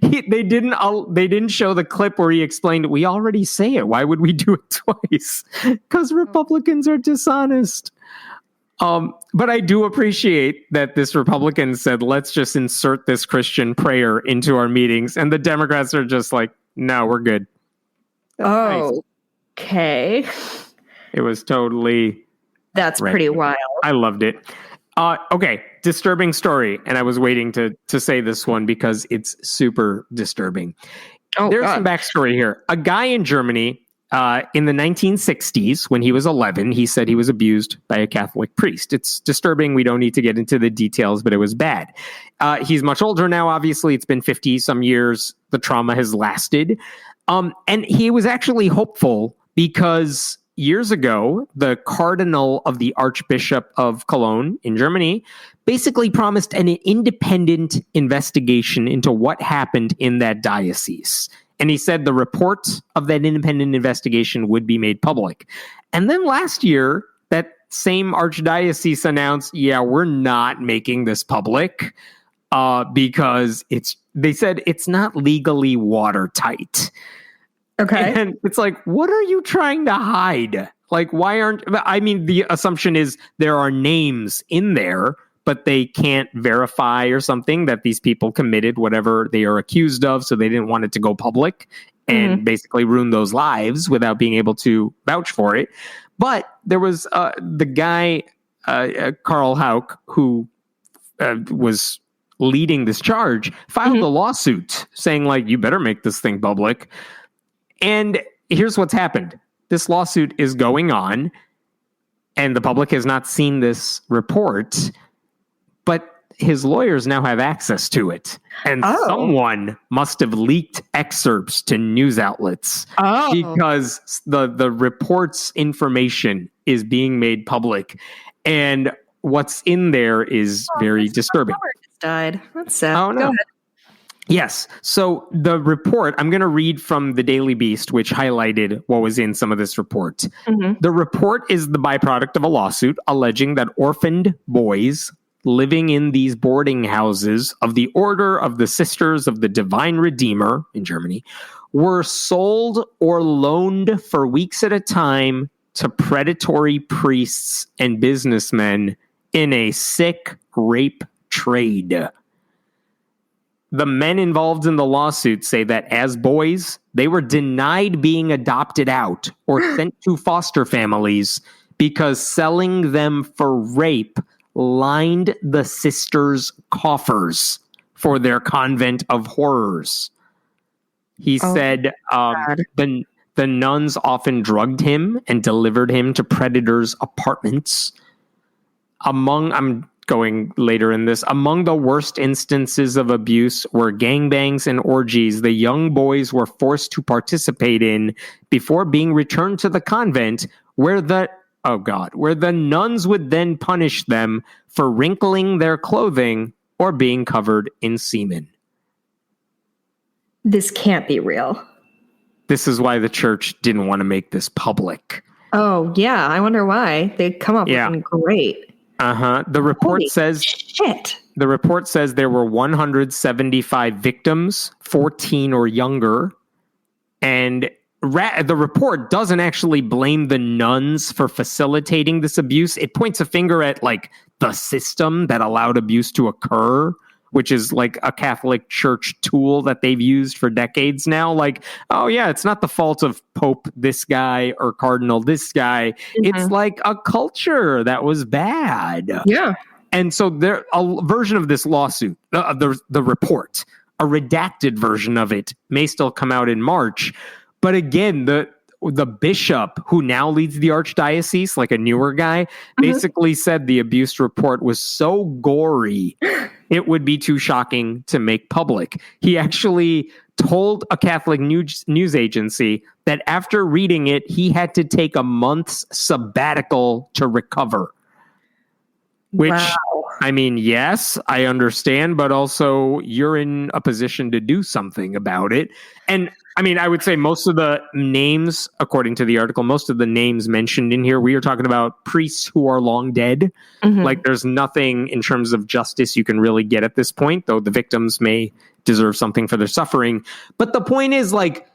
They didn't show the clip where he explained, we already say it. Why would we do it twice? Because Republicans are dishonest. But I do appreciate that this Republican said, let's just insert this Christian prayer into our meetings. And the Democrats are just like, no, we're good. Oh, okay. It was totally... That's pretty wild. I loved it. Okay, disturbing story. And I was waiting to say this one because it's super disturbing. There's some backstory here. A guy in Germany... in the 1960s, when he was 11, he said he was abused by a Catholic priest. It's disturbing. We don't need to get into the details, but it was bad. He's much older now. Obviously, it's been 50 some years. The trauma has lasted. And he was actually hopeful because years ago, the cardinal of the Archbishop of Cologne in Germany basically promised an independent investigation into what happened in that diocese. And he said the report of that independent investigation would be made public. And then last year, that same archdiocese announced, yeah, we're not making this public because they said it's not legally watertight. Okay. And it's like, what are you trying to hide? Like, the assumption is there are names in there, but they can't verify or something that these people committed whatever they are accused of. So they didn't want it to go public and basically ruin those lives without being able to vouch for it. But there was the guy, Karl Hauck, who was leading this charge, filed a lawsuit saying, like, you better make this thing public. And here's what's happened. this lawsuit is going on, and the public has not seen this report, but his lawyers now have access to it. And someone must have leaked excerpts to news outlets because the report's information is being made public. And what's in there is very disturbing. Just died. That's sad. Oh, no. Go ahead. Yes. So the report, I'm going to read from the Daily Beast, which highlighted what was in some of this report. Mm-hmm. The report is the byproduct of a lawsuit alleging that orphaned boys living in these boarding houses of the Order of the Sisters of the Divine Redeemer in Germany were sold or loaned for weeks at a time to predatory priests and businessmen in a sick rape trade. The men involved in the lawsuit say that as boys, they were denied being adopted out or sent to foster families because selling them for rape lined the sisters' coffers for their convent of horrors. He said the nuns often drugged him and delivered him to predators' apartments. I'm going later in this. Among the worst instances of abuse were gangbangs and orgies the young boys were forced to participate in before being returned to the convent, where the nuns would then punish them for wrinkling their clothing or being covered in semen. This can't be real. This is why the church didn't want to make this public. Oh, yeah. I wonder why. They'd come up with something great. The report says there were 175 victims, 14 or younger, and the report doesn't actually blame the nuns for facilitating this abuse. It points a finger at like the system that allowed abuse to occur, which is like a Catholic Church tool that they've used for decades now. Like, oh yeah, it's not the fault of Pope this guy or Cardinal this guy. Mm-hmm. It's like a culture that was bad. Yeah. And so there, a version of this lawsuit, the report, a redacted version of it may still come out in March. But again, the bishop who now leads the archdiocese, like a newer guy, basically said the abuse report was so gory, it would be too shocking to make public. He actually told a Catholic news agency that after reading it, he had to take a month's sabbatical to recover. Which, I mean, yes, I understand, but also you're in a position to do something about it. And I mean, I would say most of the names, according to the article, most of the names mentioned in here, we are talking about priests who are long dead. Mm-hmm. Like there's nothing in terms of justice you can really get at this point, though the victims may deserve something for their suffering. But the point is like,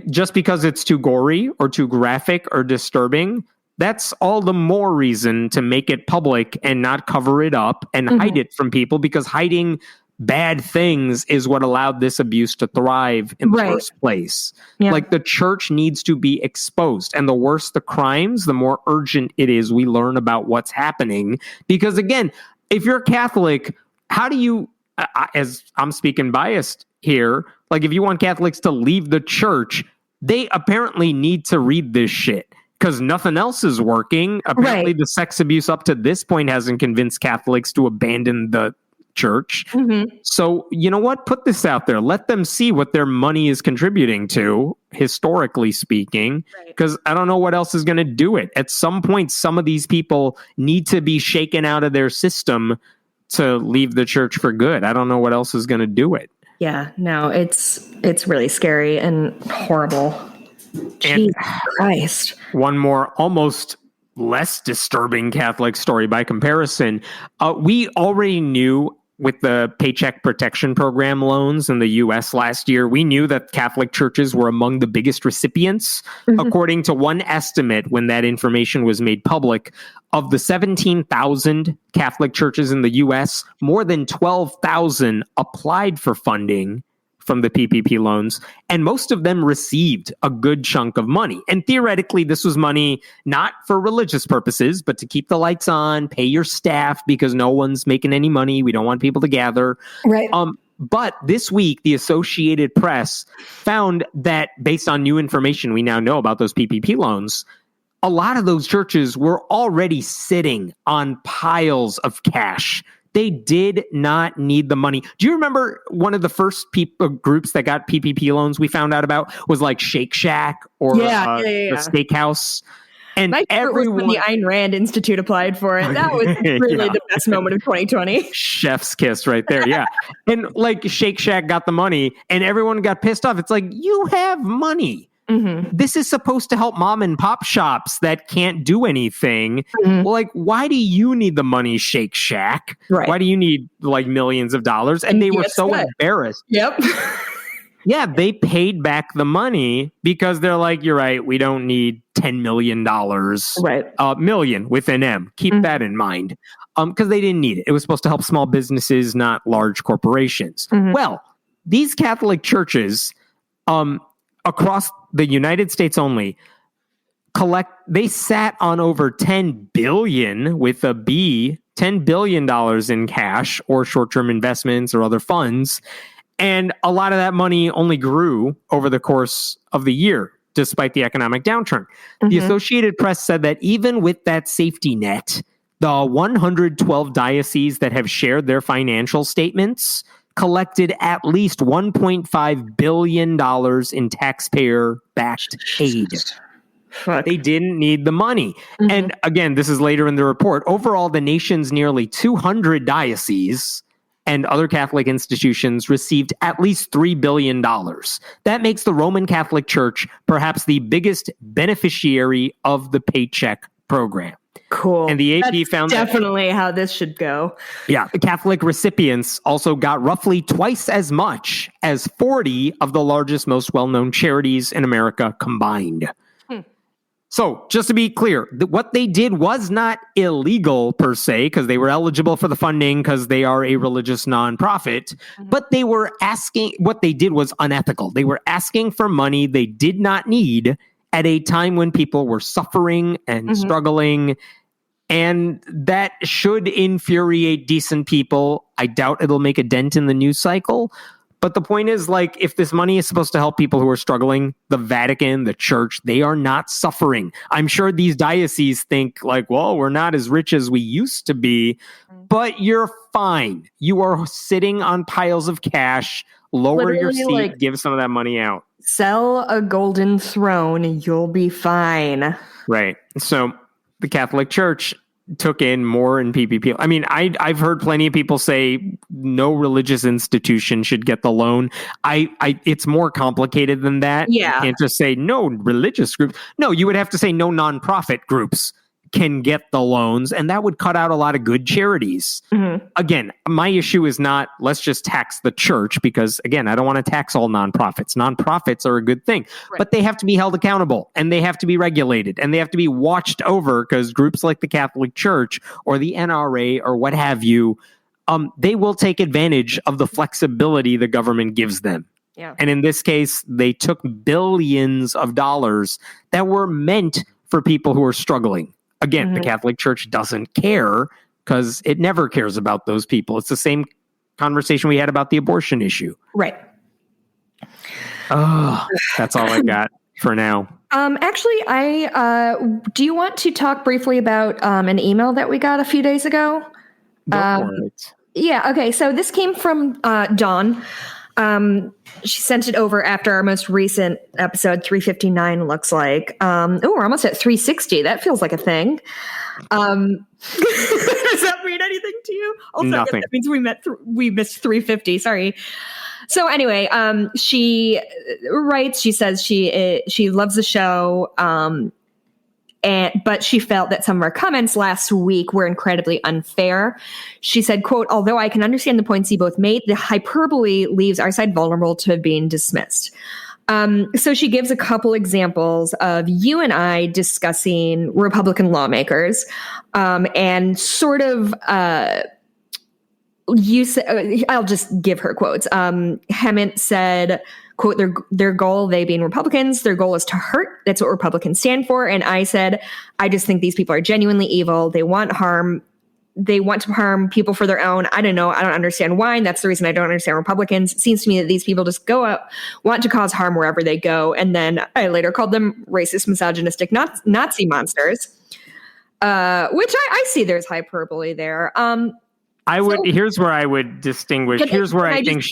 just because it's too gory or too graphic or disturbing, that's all the more reason to make it public and not cover it up and hide it from people, because hiding bad things is what allowed this abuse to thrive in the first place. Yeah. Like the church needs to be exposed, and the worse the crimes, the more urgent it is we learn about what's happening. Because again, if you're Catholic, how do you, as I'm speaking biased here, like if you want Catholics to leave the church, they apparently need to read this shit. Because nothing else is working. Apparently, the sex abuse up to this point hasn't convinced Catholics to abandon the church. Mm-hmm. So, you know what? Put this out there. Let them see what their money is contributing to, historically speaking. Because I don't know what else is going to do it. At some point, some of these people need to be shaken out of their system to leave the church for good. I don't know what else is going to do it. Yeah, no, it's really scary and horrible. Jesus Christ. One more almost less disturbing Catholic story by comparison. We already knew with the Paycheck Protection Program loans in the U.S. last year, we knew that Catholic churches were among the biggest recipients. Mm-hmm. According to one estimate, when that information was made public, of the 17,000 Catholic churches in the U.S., more than 12,000 applied for funding from the PPP loans, and most of them received a good chunk of money. And theoretically, this was money not for religious purposes, but to keep the lights on, pay your staff because no one's making any money. We don't want people to gather. Right. But this week, the Associated Press found that based on new information we now know about those PPP loans, a lot of those churches were already sitting on piles of cash. They did not need the money. Do you remember one of the first groups that got PPP loans we found out about was like Shake Shack or the Steakhouse? And my everyone was when the Ayn Rand Institute applied for it. That was really the best moment of 2020. Chef's kiss right there. Yeah. And like Shake Shack got the money and everyone got pissed off. It's like, you have money. Mm-hmm. This is supposed to help mom and pop shops that can't do anything. Mm-hmm. Well, like, why do you need the money, Shake Shack? Right. Why do you need like millions of dollars? And they were so embarrassed. Yep. Yeah, they paid back the money because they're like, you're right, we don't need $10 million. Right. Million with an M. Keep that in mind. Because they didn't need it. It was supposed to help small businesses, not large corporations. Mm-hmm. Well, these Catholic churches, across the United States only, they sat on over $10 billion with a B, $10 billion in cash or short-term investments or other funds. And a lot of that money only grew over the course of the year, despite the economic downturn. Mm-hmm. The Associated Press said that even with that safety net, the 112 dioceses that have shared their financial statements collected at least $1.5 billion in taxpayer-backed aid. They didn't need the money. Mm-hmm. And again, this is later in the report. Overall, the nation's nearly 200 dioceses and other Catholic institutions received at least $3 billion. That makes the Roman Catholic Church perhaps the biggest beneficiary of the paycheck program. Cool. And the AP That's found definitely how this should go. Yeah, the Catholic recipients also got roughly twice as much as 40 of the largest, most well-known charities in America combined. So, just to be clear, what they did was not illegal per se, because they were eligible for the funding because they are a religious nonprofit, but they were asking, what they did was unethical. They were asking for money they did not need at a time when people were suffering and struggling, and that should infuriate decent people. I doubt it'll make a dent in the news cycle. But the point is, like, if this money is supposed to help people who are struggling, the Vatican, the church, they are not suffering. I'm sure these dioceses think, like, well, we're not as rich as we used to be, but you're fine. You are sitting on piles of cash. Lower your seat, like, give some of that money out. Sell a golden throne, you'll be fine. Right. So the Catholic Church took in more in PPP. I mean, I've heard plenty of people say no religious institution should get the loan. It's more complicated than that. Yeah. You can't just say no religious groups. No, you would have to say no nonprofit groups can get the loans, and that would cut out a lot of good charities. Mm-hmm. Again, my issue is not let's just tax the church, because again, I don't want to tax all nonprofits. Nonprofits are a good thing, but they have to be held accountable, and they have to be regulated, and they have to be watched over, because groups like the Catholic Church or the NRA or what have you, they will take advantage of the flexibility the government gives them. Yeah. And in this case, they took billions of dollars that were meant for people who are struggling. Again, the Catholic Church doesn't care because it never cares about those people. It's the same conversation we had about the abortion issue. Right. Oh, that's all I got for now. Actually, do you want to talk briefly about an email that we got a few days ago? Go for it. Yeah. Okay. So this came from Dawn. She sent it over after our most recent episode, 359, looks like. We're almost at 360. That feels like a thing. Does that mean anything to you? Also, nothing. That means we missed 350. Sorry. So anyway, she writes, she says she loves the show, but she felt that some of our comments last week were incredibly unfair. She said, quote, although I can understand the points you both made, the hyperbole leaves our side vulnerable to being dismissed. So she gives a couple examples of you and I discussing Republican lawmakers, and sort of, I'll just give her quotes. Hemant said, quote, their goal, they being Republicans, their goal is to hurt. That's what Republicans stand for. And I said, I just think these people are genuinely evil. They want harm. they want to harm people for their own. I don't know. I don't understand why. And that's the reason I don't understand Republicans. It seems to me that these people just go out, want to cause harm wherever they go. And then I later called them racist, misogynistic Nazi monsters, which I see there's hyperbole there. Here's where I would distinguish. Here's where I think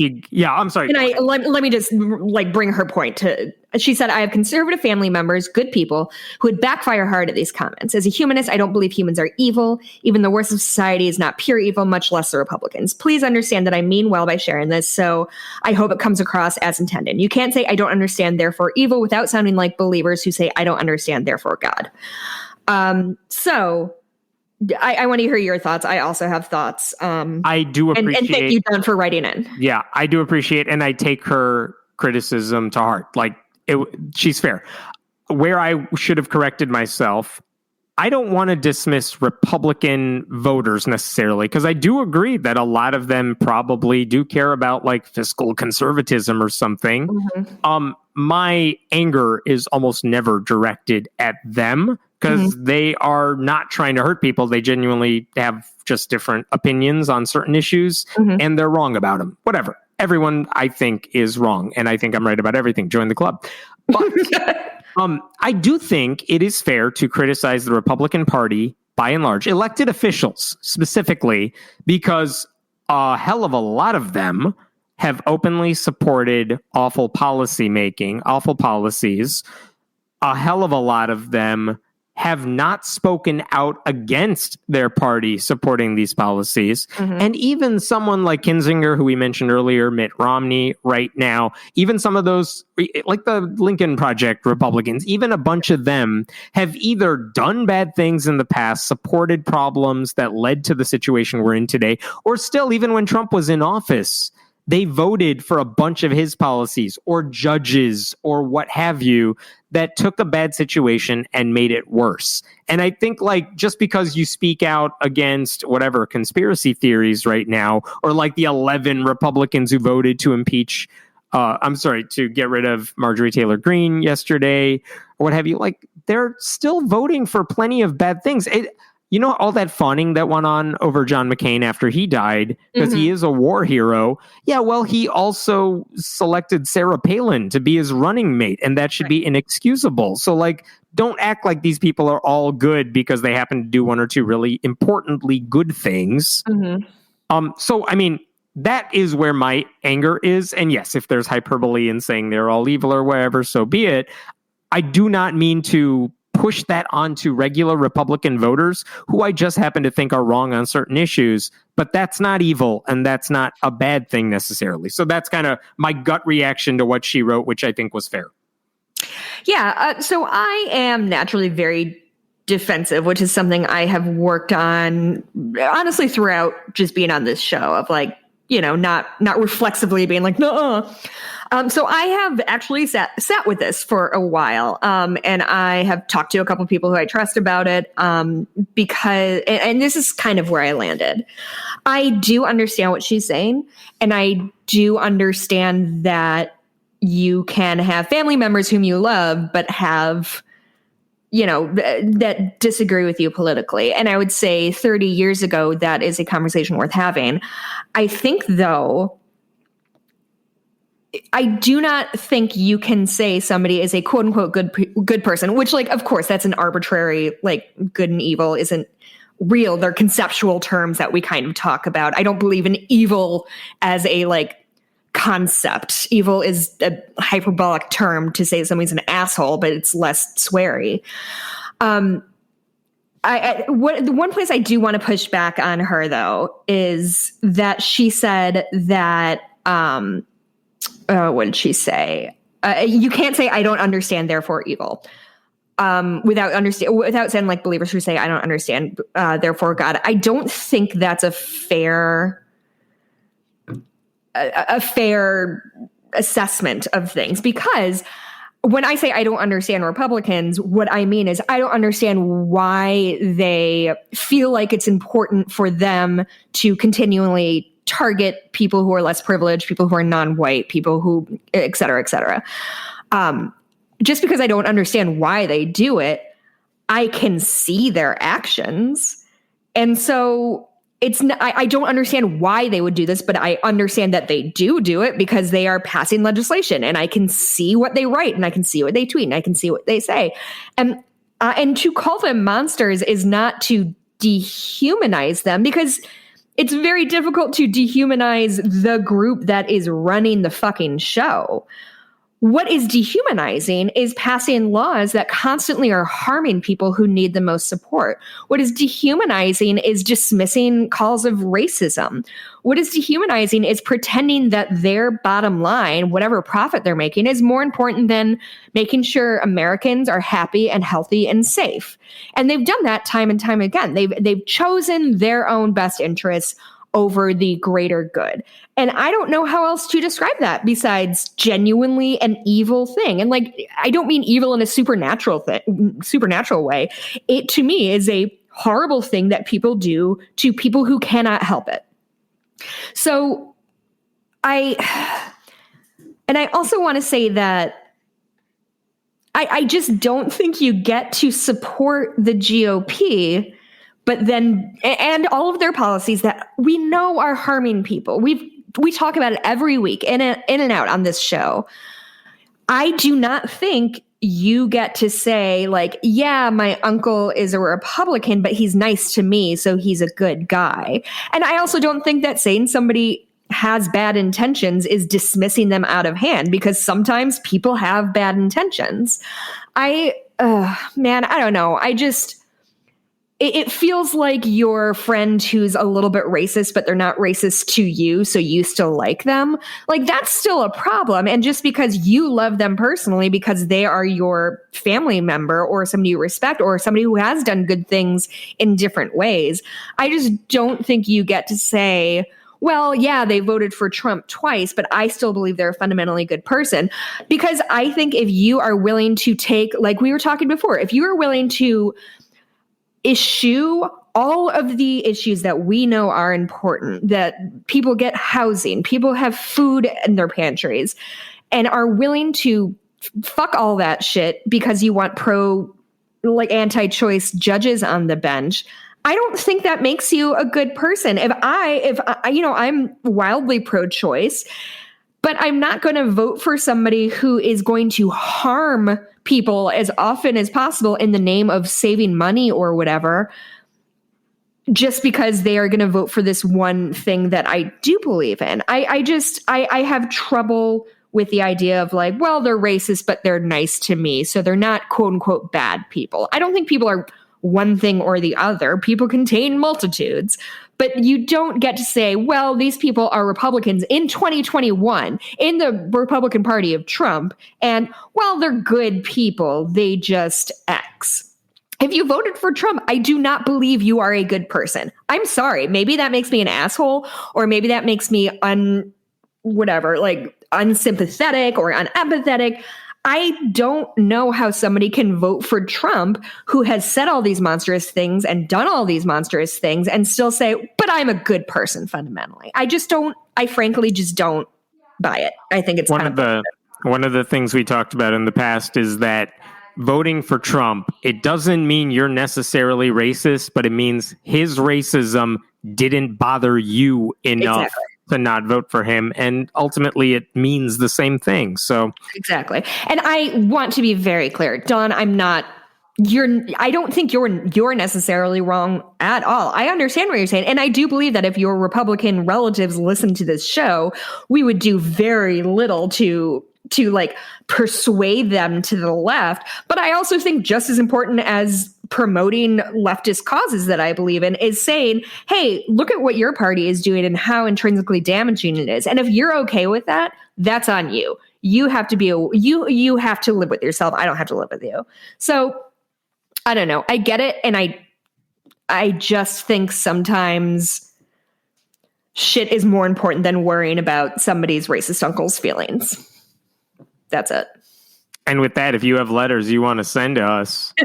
I'm sorry. Let me just bring her point to, she said, I have conservative family members, good people, who would backfire hard at these comments. As a humanist, I don't believe humans are evil. Even the worst of society is not pure evil, much less the Republicans. Please understand that I mean well by sharing this, so I hope it comes across as intended. You can't say I don't understand, therefore evil, without sounding like believers who say I don't understand, therefore God. So I want to hear your thoughts. I also have thoughts. I do appreciate, and thank you, John, for writing in. Yeah, I do appreciate, and I take her criticism to heart. She's fair. Where I should have corrected myself, I don't want to dismiss Republican voters necessarily, because I do agree that a lot of them probably do care about fiscal conservatism or something. Mm-hmm. My anger is almost never directed at them, because they are not trying to hurt people. They genuinely have just different opinions on certain issues, and they're wrong about them. Whatever. Everyone, I think, is wrong, and I think I'm right about everything. Join the club. But I do think it is fair to criticize the Republican Party, by and large, elected officials specifically, because a hell of a lot of them have openly supported awful policymaking, awful policies. A hell of a lot of them have not spoken out against their party supporting these policies. And even someone like Kinzinger, who we mentioned earlier, Mitt Romney right now, even some of those, like the Lincoln Project Republicans, even a bunch of them have either done bad things in the past, supported problems that led to the situation we're in today, or still, even when Trump was in office, they voted for a bunch of his policies or judges or what have you that took a bad situation and made it worse. And I think just because you speak out against whatever conspiracy theories right now, or the 11 Republicans who voted to impeach, to get rid of Marjorie Taylor Greene yesterday or what have you, they're still voting for plenty of bad things. All that fawning that went on over John McCain after he died, because he is a war hero. Yeah, well, he also selected Sarah Palin to be his running mate, and that should be inexcusable. So, don't act like these people are all good because they happen to do one or two really importantly good things. So, I mean, that is where my anger is. And yes, if there's hyperbole in saying they're all evil or whatever, so be it. I do not mean to push that onto regular Republican voters who I just happen to think are wrong on certain issues, but that's not evil and that's not a bad thing necessarily. So that's kind of my gut reaction to what she wrote, which I think was fair. Yeah. So I am naturally very defensive, which is something I have worked on honestly throughout just being on this show of not reflexively being no. So I have actually sat with this for a while, and I have talked to a couple of people who I trust about it, because, and this is kind of where I landed. I do understand what she's saying, and I do understand that you can have family members whom you love, but have, that disagree with you politically. And I would say 30 years ago, that is a conversation worth having. I think, though, I do not think you can say somebody is a quote unquote good person, which of course that's an arbitrary, good and evil isn't real. They're conceptual terms that we kind of talk about. I don't believe in evil as a concept. Evil is a hyperbolic term to say somebody's an asshole, but it's less sweary. The one place I do want to push back on her though is that she said that, what did she say? You can't say I don't understand, therefore evil. Without saying believers who say I don't understand, therefore God. I don't think that's a fair assessment of things, because when I say I don't understand Republicans, what I mean is I don't understand why they feel like it's important for them to continually target people who are less privileged, people who are non-white, people who, et cetera, et cetera. Just because I don't understand why they do it, I can see their actions. And so I don't understand why they would do this, but I understand that they do it because they are passing legislation, and I can see what they write, and I can see what they tweet, and I can see what they say. And to call them monsters is not to dehumanize them, because it's very difficult to dehumanize the group that is running the fucking show. What is dehumanizing is passing laws that constantly are harming people who need the most support. What is dehumanizing is dismissing calls of racism. What is dehumanizing is pretending that their bottom line, whatever profit they're making, is more important than making sure Americans are happy and healthy and safe. And they've done that time and time again. They've chosen their own best interests over the greater good. And I don't know how else to describe that besides genuinely an evil thing. And like, I don't mean evil in a supernatural way. It, to me, is a horrible thing that people do to people who cannot help it. So I also want to say that I just don't think you get to support the GOP, but then, and all of their policies that we know are harming people. We talk about it every week in and out on this show. I do not think you get to say, like, yeah, my uncle is a Republican, but he's nice to me, so he's a good guy. And I also don't think that saying somebody has bad intentions is dismissing them out of hand, because sometimes people have bad intentions. Man, I don't know. It feels like your friend who's a little bit racist, but they're not racist to you, so you still like them. Like, that's still a problem. And just because you love them personally, because they are your family member or somebody you respect or somebody who has done good things in different ways, I just don't think you get to say, well, yeah, they voted for Trump twice, but I still believe they're a fundamentally good person. Because I think if you are willing to take, like we were talking before, if you are willing to issue all of the issues that we know are important, that people get housing, people have food in their pantries, and are willing to fuck all that shit because you want anti-choice judges on the bench, I don't think that makes you a good person. If I'm wildly pro-choice, but I'm not going to vote for somebody who is going to harm people as often as possible in the name of saving money or whatever, just because they are going to vote for this one thing that I do believe in. I have trouble with the idea of like, well, they're racist, but they're nice to me, so they're not quote unquote bad people. I don't think people are one thing or the other. People contain multitudes. But you don't get to say, well, these people are Republicans in 2021 in the Republican Party of Trump, and, well, they're good people. They just X. If you voted for Trump, I do not believe you are a good person. I'm sorry. Maybe that makes me an asshole, or maybe that makes me unsympathetic or unempathetic. I don't know how somebody can vote for Trump who has said all these monstrous things and done all these monstrous things and still say, but I'm a good person fundamentally. I frankly just don't buy it. I think it's one of the things we talked about in the past is that voting for Trump, it doesn't mean you're necessarily racist, but it means his racism didn't bother you enough to not vote for him, and ultimately it means the same thing. So exactly. And I want to be very clear, Dawn, I don't think you're necessarily wrong at all. I understand what you're saying, and I do believe that if your Republican relatives listen to this show, we would do very little to like persuade them to the left. But I also think just as important as promoting leftist causes that I believe in is saying, hey, look at what your party is doing and how intrinsically damaging it is. And if you're okay with that, that's on you. You have to you have to live with yourself. I don't have to live with you. So I don't know. I get it. And I just think sometimes shit is more important than worrying about somebody's racist uncle's feelings. That's it. And with that, if you have letters you want to send to us,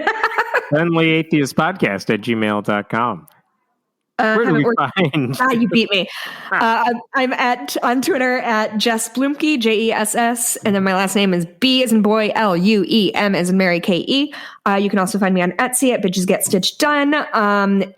friendlyatheistpodcast@gmail.com. Where do we find? You beat me. I'm on Twitter at Jess Blumke, Jess, and then my last name is B as in boy, Luem as in Mary, Ke. You can also find me on Etsy at Bitches Get Stitched Done.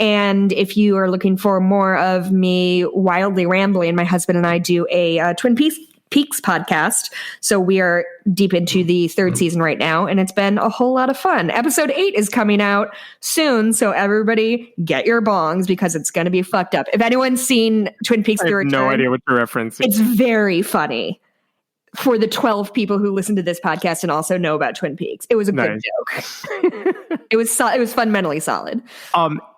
And if you are looking for more of me wildly rambling, my husband and I do a Twin Peaks podcast. So we are deep into the third season right now, and it's been a whole lot of fun. Episode 8 is coming out soon, so everybody get your bongs because it's going to be fucked up. If anyone's seen Twin Peaks The Return, no idea what you're referencing. It's very funny for the 12 people who listen to this podcast and also know about Twin Peaks. It was a good joke. It was fundamentally solid.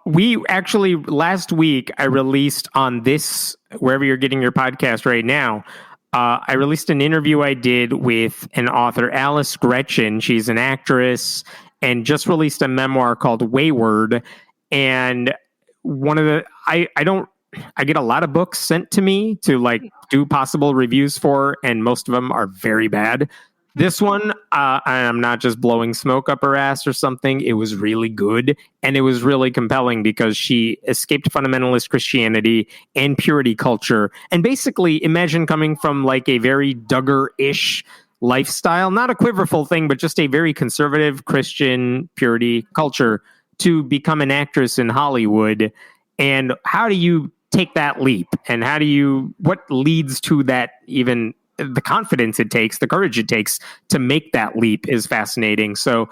We actually, last week, I released on this, wherever you're getting your podcast right now, I released an interview I did with an author, Alice Gretchen. She's an actress and just released a memoir called Wayward. And I get a lot of books sent to me to like do possible reviews for, and most of them are very bad. This one, I'm not just blowing smoke up her ass or something. It was really good. And it was really compelling because she escaped fundamentalist Christianity and purity culture. And basically, imagine coming from like a very Duggar-ish lifestyle, not a quiverful thing, but just a very conservative Christian purity culture to become an actress in Hollywood. And how do you take that leap? And what leads to that, even the confidence it takes, the courage it takes to make that leap is fascinating. So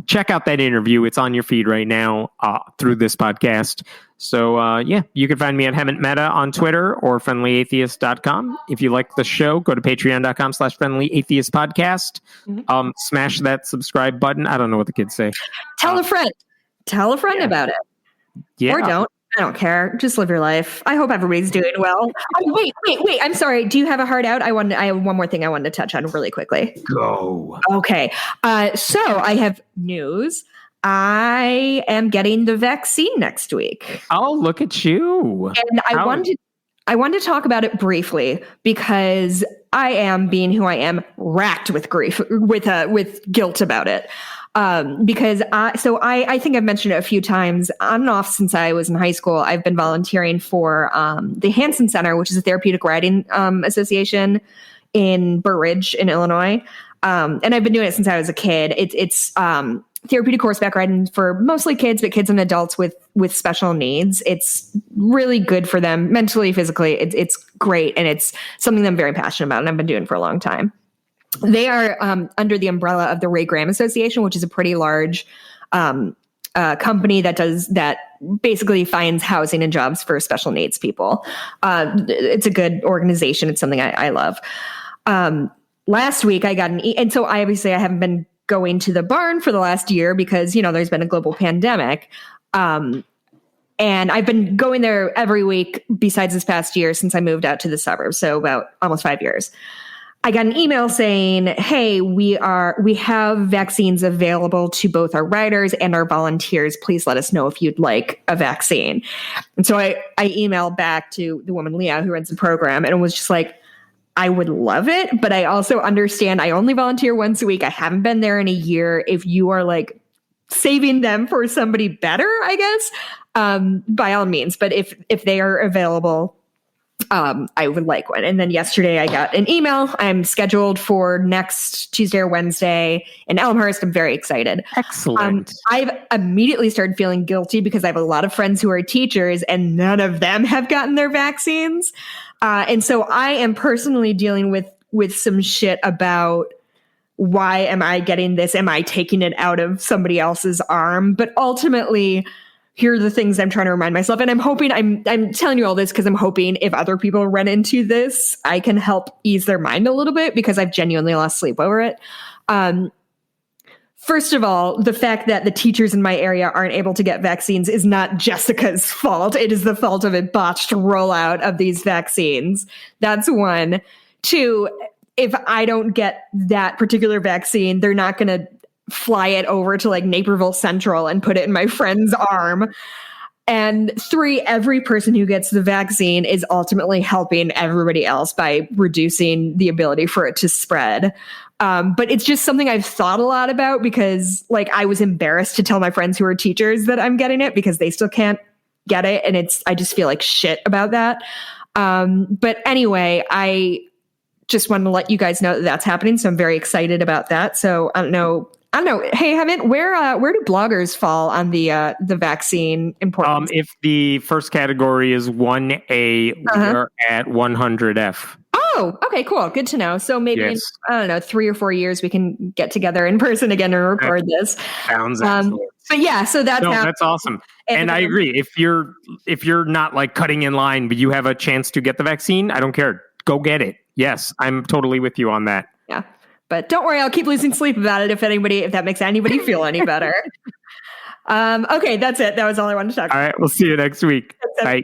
check out that interview. It's on your feed right now through this podcast. So you can find me at Hemant Mehta on Twitter or friendlyatheist.com. If you like the show, go to patreon.com/friendlyatheistpodcast. Smash that subscribe button. I don't know what the kids say. Tell a friend about it. Yeah. Or don't. I don't care. Just live your life. I hope everybody's doing well. Oh, wait. I'm sorry. Do you have a heart out? I have one more thing I wanted to touch on really quickly. Go. Okay. So I have news. I am getting the vaccine next week. Oh, look at you. And I wanted to talk about it briefly because I am, being who I am, racked with grief, with guilt about it. Because I think I've mentioned it a few times on and off since I was in high school. I've been volunteering for the Hansen Center, which is a therapeutic riding association in Burr Ridge in Illinois. And I've been doing it since I was a kid. It's therapeutic horseback riding for mostly kids, but kids and adults with special needs. It's really good for them mentally, physically. It's great. And it's something that I'm very passionate about and I've been doing for a long time. They are under the umbrella of the Ray Graham Association, which is a pretty large company that basically finds housing and jobs for special needs people. It's a good organization. It's something I love. Last week I got and so I haven't been going to the barn for the last year because, there's been a global pandemic. And I've been going there every week besides this past year since I moved out to the suburbs. So about almost 5 years. I got an email saying, hey, we have vaccines available to both our riders and our volunteers. Please let us know if you'd like a vaccine. And so I emailed back to the woman, Leah, who runs the program, and it was just like, I would love it, but I also understand I only volunteer once a week. I haven't been there in a year. If you are like saving them for somebody better, I guess, by all means. But if they are available, I would like one. And then yesterday I got an email. I'm scheduled for next Tuesday or Wednesday in Elmhurst. I'm very excited. Excellent. I've immediately started feeling guilty because I have a lot of friends who are teachers and none of them have gotten their vaccines. And so I am personally dealing with some shit about why am I getting this? Am I taking it out of somebody else's arm? But ultimately, here are the things I'm trying to remind myself. And I'm hoping, I'm telling you all this because I'm hoping if other people run into this, I can help ease their mind a little bit because I've genuinely lost sleep over it. First of all, the fact that the teachers in my area aren't able to get vaccines is not Jessica's fault. It is the fault of a botched rollout of these vaccines. That's one. Two, if I don't get that particular vaccine, they're not going to fly it over to like Naperville Central and put it in my friend's arm. And three, every person who gets the vaccine is ultimately helping everybody else by reducing the ability for it to spread. But it's just something I've thought a lot about because like I was embarrassed to tell my friends who are teachers that I'm getting it because they still can't get it. And I just feel like shit about that. But anyway, I just wanted to let you guys know that that's happening. So I'm very excited about that. So I don't know. Hey, Hemant, where do bloggers fall on the vaccine importance? If the first category is 1A, we're at 100F. Oh, okay, cool. Good to know. So maybe in, I don't know, 3 or 4 years, we can get together in person again and record this. Sounds excellent. But yeah, so that's awesome. And I agree. If you're not like cutting in line, but you have a chance to get the vaccine, I don't care. Go get it. Yes, I'm totally with you on that. Yeah. But don't worry, I'll keep losing sleep about it if that makes anybody feel any better. Okay, that's it. That was all I wanted to talk about. All right, we'll see you next week. Bye.